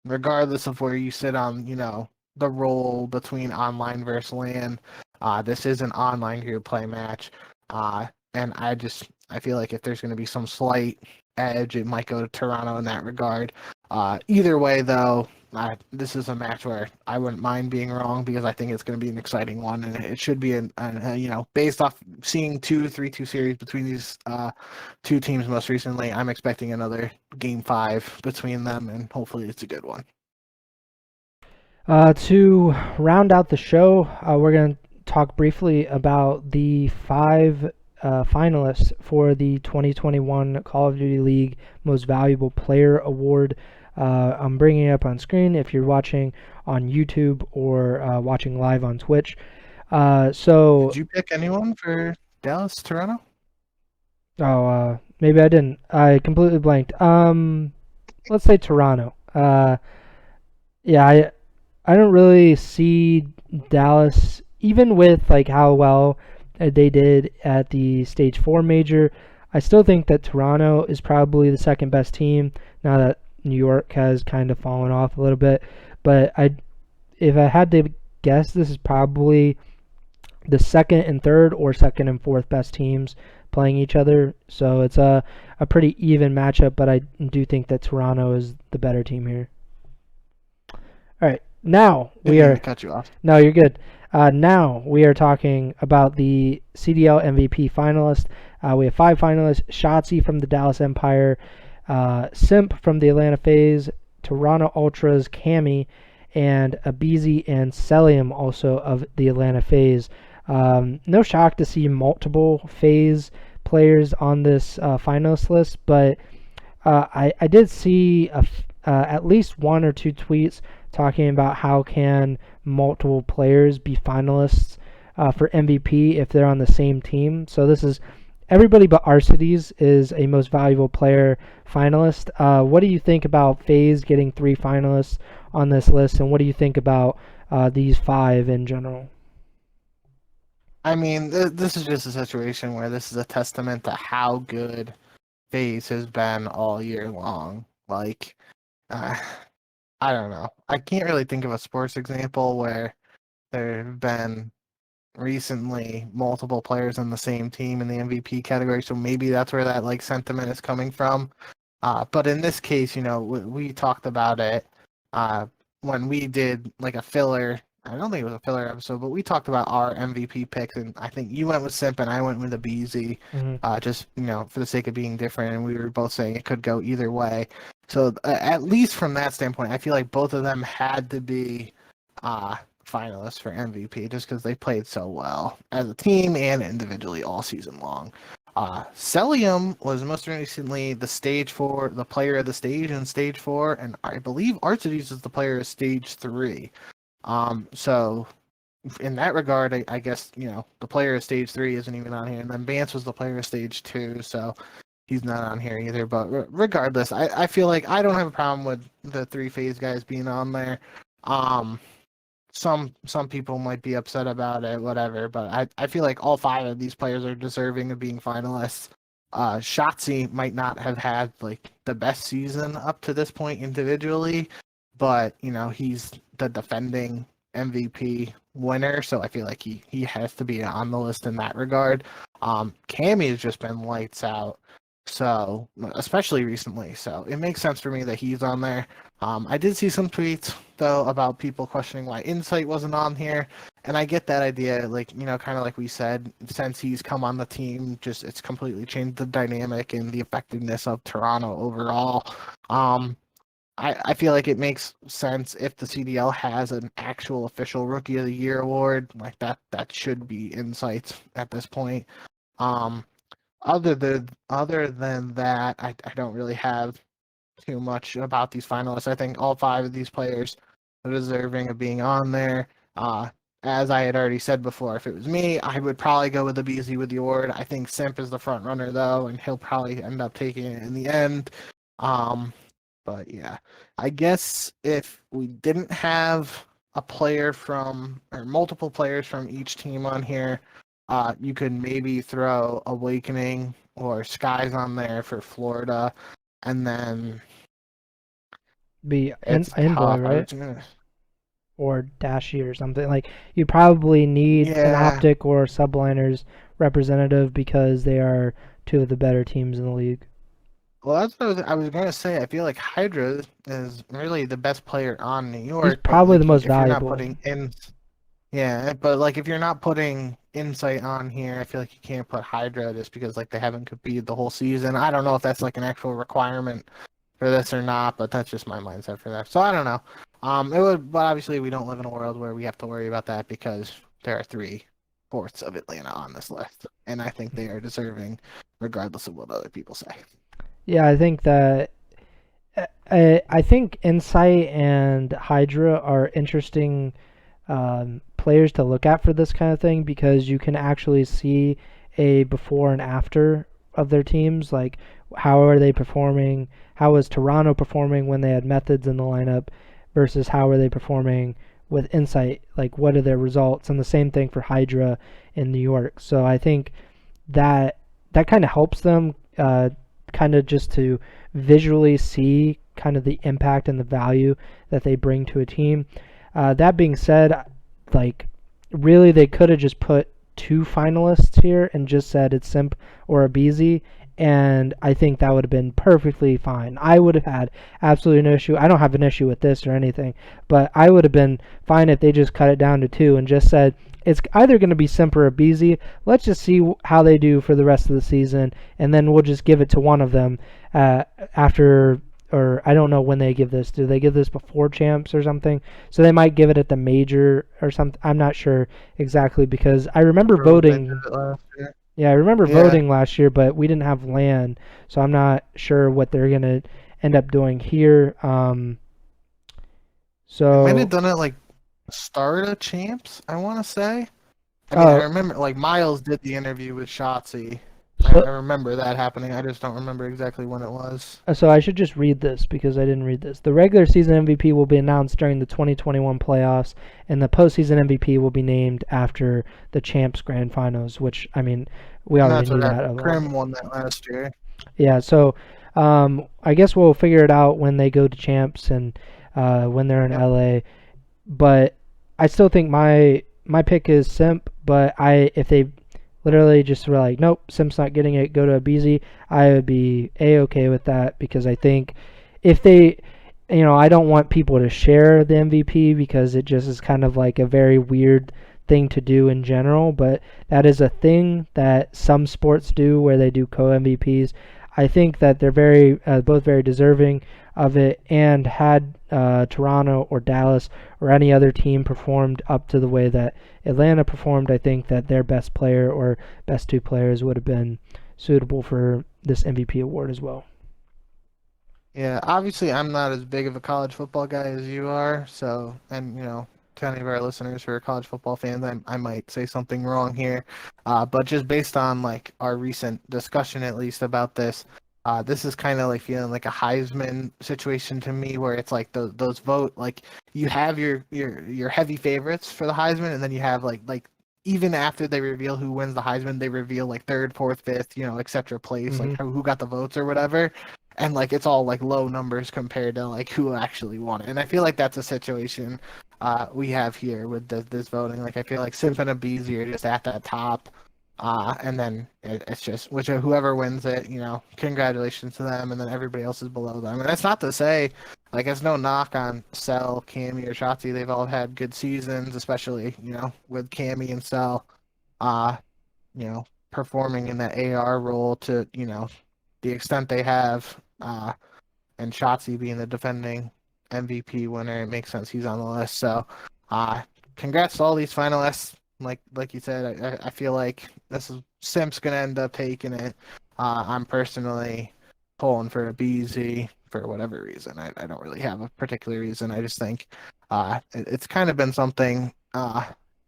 regardless of where you sit on, the role between online versus LAN, this is an online group play match. And I feel like if there's going to be some slight edge, it might go to Toronto in that regard. Either way, though, this is a match where I wouldn't mind being wrong because I think it's going to be an exciting one, and it should be based off seeing 3-2 series between these two teams most recently. I'm expecting another Game 5 between them, and hopefully it's a good one.
To round out the show, we're going to talk briefly about the 5 finalists for the 2021 Call of Duty League Most Valuable Player Award. I'm bringing it up on screen if you're watching on YouTube or watching live on Twitch.
Did you pick anyone for Dallas, Toronto?
Oh, maybe I didn't. I completely blanked. Let's say Toronto. Yeah, I don't really see Dallas, even with like how well they did at the Stage 4 major. I still think that Toronto is probably the second best team now that New York has kind of fallen off a little bit. But if I had to guess, this is probably the second and third or second and fourth best teams playing each other. So it's a pretty even matchup, but I do think that Toronto is the better team here. All right. Now we are.
Cut you off.
No, you're good. Now we are talking about the CDL MVP finalists. We have 5 finalists: Shotzi from the Dallas Empire, Simp from the Atlanta FaZe, Toronto Ultras, Cammy, and Abizi and Celium also of the Atlanta FaZe. No shock to see multiple FaZe players on this finalist list, but I did see at least 1 or 2 tweets talking about how can multiple players be finalists for MVP if they're on the same team. So this is everybody but Arcides is a most valuable player finalist. What do you think about FaZe getting 3 finalists on this list, and what do you think about these 5 in general?
I mean, this is just a situation where this is a testament to how good FaZe has been all year long. Like, I don't know. I can't really think of a sports example where there have been recently multiple players on the same team in the MVP category. So maybe that's where that sentiment is coming from. But in this case, we talked about it when we did like a filler. I don't think it was a filler episode, but we talked about our MVP picks, and I think you went with Simp and I went with a BZ, just for the sake of being different, and we were both saying it could go either way. So at least from that standpoint, I feel like both of them had to be finalists for MVP just because they played so well as a team and individually all season long. Celium was most recently the player of the stage in stage 4, and I believe Arcides is the player of stage 3. So in that regard, I guess, the player of stage 3 isn't even on here, and then Bance was the player of stage 2, so he's not on here either. But regardless, I feel like I don't have a problem with the 3 FaZe guys being on there. Some people might be upset about it, whatever, but I feel like all 5 of these players are deserving of being finalists. Shotzi might not have had like the best season up to this point individually, but he's the defending MVP winner, so I feel like he has to be on the list in that regard. Cammy has just been lights out, so especially recently, so it makes sense for me that he's on there. I did see some tweets though about people questioning why Insight wasn't on here, and I get that idea, like kind of like we said, since he's come on the team, just it's completely changed the dynamic and the effectiveness of Toronto overall. I feel like it makes sense if the CDL has an actual official Rookie of the Year award like that should be Insights at this point. Other than that, I don't really have too much about these finalists. I think all 5 of these players are deserving of being on there. As I had already said before, if it was me, I would probably go with the BZ with the award. I think Simp is the front runner though, and he'll probably end up taking it in the end. But yeah, I guess if we didn't have a player or multiple players from each team on here, you could maybe throw Awakening or Skies on there for Florida, and then
be
it's
Envoy,
tough.
right? Or Dashy or something. Like, you probably need an OpTic or Subliners representative because they are 2 of the better teams in the league.
Well, that's what I was going to say. I feel like Hydra is really the best player on New York.
He's probably the most valuable.
Yeah, but like if you're not putting Insight on here, I feel like you can't put Hydra just because like they haven't competed the whole season. I don't know if that's like an actual requirement for this or not, but that's just my mindset for that. So I don't know. But obviously we don't live in a world where we have to worry about that because there are 3/4 of Atlanta on this list, and I think they are deserving, regardless of what other people say.
Yeah, I think that I think Insight and Hydra are interesting players to look at for this kind of thing because you can actually see a before and after of their teams. Like, how are they performing? How is Toronto performing when they had Methods in the lineup versus how are they performing with Insight? Like, what are their results? And the same thing for Hydra in New York. So I think that kind of helps them kind of just to visually see kind of the impact and the value that they bring to a team. That being said, like, really they could have just put 2 finalists here and just said it's Simp or a BZ, and I think that would have been perfectly fine. I would have had absolutely no issue. I don't have an issue with this or anything, but I would have been fine if they just cut it down to 2 and just said it's either going to be Simp or a BZ. Let's just see how they do for the rest of the season, and then we'll just give it to one of them after. Or I don't know when they give this. Do they give this before champs or something? So they might give it at the major or something. I'm not sure exactly because I remember voting. Yeah, I remember voting last year, but we didn't have LAN, so I'm not sure what they're gonna end up doing here. So
they might have done it like start of champs, I want to say. I remember like Miles did the interview with Shotzi. I remember that happening. I just don't remember exactly when it was.
So I should just read this because I didn't read this. The regular season MVP will be announced during the 2021 playoffs, and the postseason MVP will be named after the champs grand finals, which, I mean, we already knew that.
Krim won that last year.
Yeah, so I guess we'll figure it out when they go to champs and when they're in LA. But I still think my pick is Simp, but if they literally just were like, nope, Sim's not getting it, go to Abizi, I would be A-okay with that, because I think if they, I don't want people to share the MVP because it just is kind of like a very weird thing to do in general, but that is a thing that some sports do where they do co-MVPs. I think that they're both very deserving of it, and had Toronto or Dallas or any other team performed up to the way that Atlanta performed, I think that their best player or best two players would have been suitable for this MVP award as well.
Yeah, obviously I'm not as big of a college football guy as you are, so, and to any of our listeners who are college football fans, I might say something wrong here, but just based on like our recent discussion at least about this, this is kind of like feeling like a Heisman situation to me, where it's like those vote, like you have your heavy favorites for the Heisman, and then you have like even after they reveal who wins the Heisman, they reveal like third, fourth, fifth, etc. place, like who got the votes or whatever. And like it's all like low numbers compared to like who actually won it. And I feel like that's a situation we have here with this voting. Like I feel like Simp and Abizi are just at that top, and then it's just whoever wins it, congratulations to them, and then everybody else is below them. And that's not to say like it's no knock on Cell, Cammy, or Shotzi. They've all had good seasons, especially with Cammy and Cell, performing in that AR role to the extent they have. And Shotzi being the defending MVP winner, it makes sense he's on the list. So, congrats to all these finalists. Like you said, I feel like Simp's gonna end up taking it. I'm personally pulling for a BZ for whatever reason. I don't really have a particular reason. I just think it's kind of been something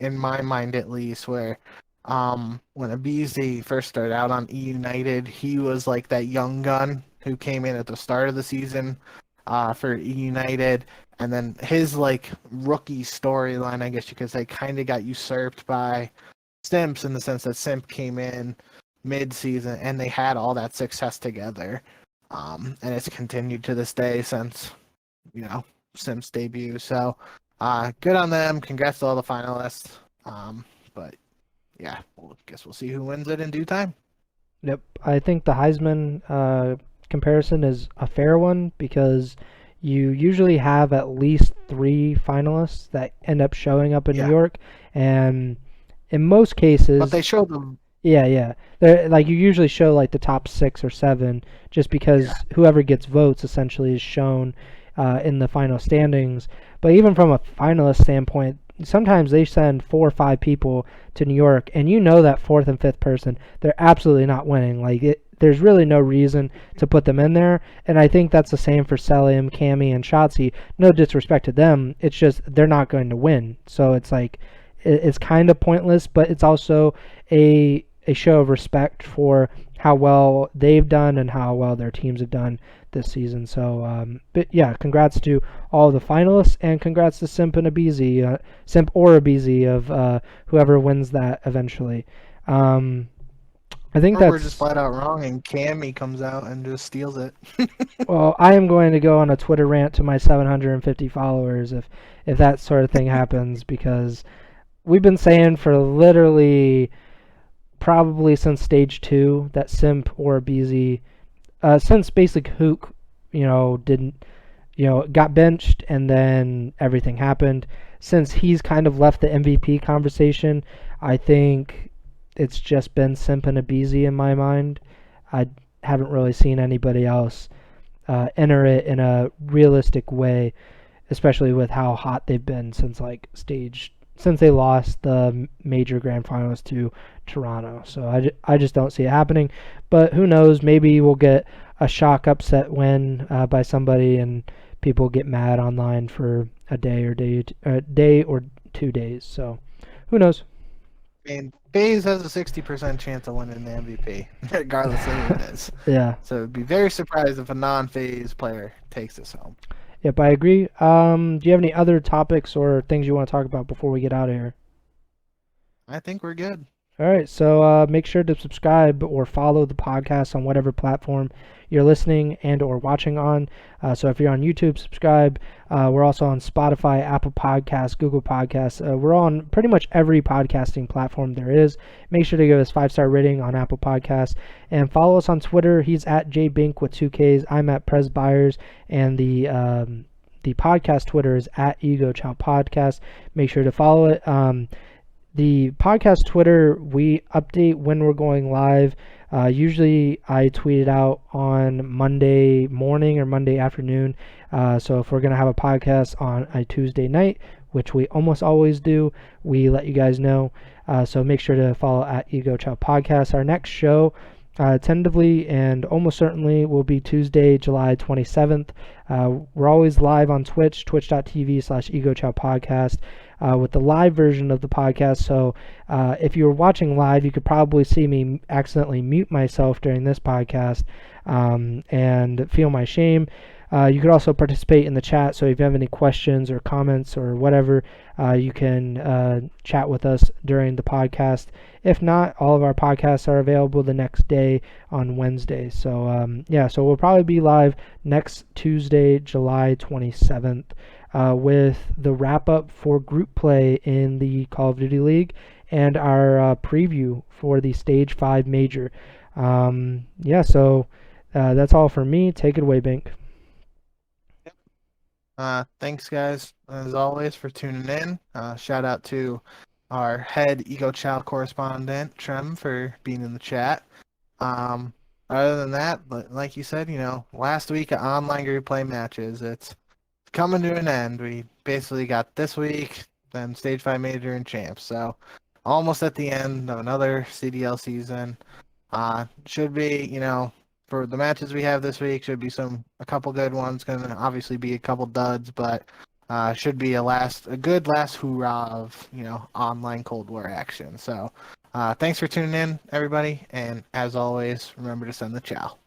in my mind at least where when Abizi first started out on E United, he was like that young gun who came in at the start of the season for E United, and then his like rookie storyline, I guess you could say, kind of got usurped by Simps in the sense that Simp came in mid-season and they had all that success together, and it's continued to this day since Simp's debut. So good on them. Congrats to all the finalists. But yeah, guess we'll see who wins it in due time.
Yep, I think the Heisman comparison is a fair one because you usually have at least 3 finalists that end up showing up in New York, and in most cases,
but they show them.
Yeah. They're, like, you usually show like the top 6 or 7, just because whoever gets votes essentially is shown in the final standings. But even from a finalist standpoint, sometimes they send 4 or 5 people to New York, and that 4th and 5th person, they're absolutely not winning. Like, there's really no reason to put them in there, and I think that's the same for Selim, Cammy, and Shotzi. No disrespect to them, it's just they're not going to win. So it's like, it's kind of pointless, but it's also a show of respect for how well they've done and how well their teams have done this season. So, but yeah, congrats to all the finalists, and congrats to Simp and Abizi, Simp or Abizi of whoever wins that eventually. I think
we're just flat out wrong, and Cammy comes out and just steals it.
Well, I am going to go on a Twitter rant to my 750 followers if that sort of thing happens, because we've been saying for literally probably since stage 2 that Simp or Abizi, since Basic Hook, didn't, got benched and then everything happened. Since he's kind of left the MVP conversation, I think it's just been Simp and Abizi in my mind. I haven't really seen anybody else enter it in a realistic way, especially with how hot they've been since they lost the major grand finals to Toronto. So I just don't see it happening. But who knows? Maybe we'll get a shock upset win by somebody, and people get mad online for a day or 2 days. So who knows?
I mean, FaZe has a 60% chance of winning the MVP, regardless of who it is.
Yeah.
So I'd be very surprised if a non-FaZe player takes this home.
Yep, I agree. Do you have any other topics or things you want to talk about before we get out of here?
I think we're good.
All right, so make sure to subscribe or follow the podcast on whatever platform you're listening and or watching on. So if you're on YouTube, subscribe. We're also on Spotify, Apple Podcasts, Google Podcasts. We're on pretty much every podcasting platform there is. Make sure to give us 5-star rating on Apple Podcasts and follow us on Twitter. He's at jbink with 2Ks. I'm at Prez Byers, and the podcast Twitter is at Ego Chall Podcast. Make sure to follow it. The podcast Twitter, we update when we're going live. Usually I tweet it out on Monday morning or Monday afternoon. So if we're going to have a podcast on a Tuesday night, which we almost always do, we let you guys know. So make sure to follow at Ego Chall Podcast. Our next show, tentatively and almost certainly, will be Tuesday, July 27th. We're always live on Twitch, twitch.tv/Ego Chall Podcast. With the live version of the podcast. So if you were watching live, you could probably see me accidentally mute myself during this podcast and feel my shame. You could also participate in the chat. So if you have any questions or comments or whatever, you can chat with us during the podcast. If not, all of our podcasts are available the next day on Wednesday. So so we'll probably be live next Tuesday, July 27th. With the wrap up for group play in the Call of Duty League and our preview for the Stage 5 Major. So that's all for me. Take it away, Bink.
Thanks, guys, as always, for tuning in. Shout out to our head Ego Chall correspondent, Trem, for being in the chat. Other than that, like you said, last week of online group play matches, it's coming to an end. We basically got this week, then Stage 5 Major and Champs. So almost at the end of another CDL season. Should be, for the matches we have this week, should be a couple good ones. Gonna obviously be a couple duds, but should be a good last hoorah of, online Cold War action. So thanks for tuning in, everybody. And as always, remember to send the chow.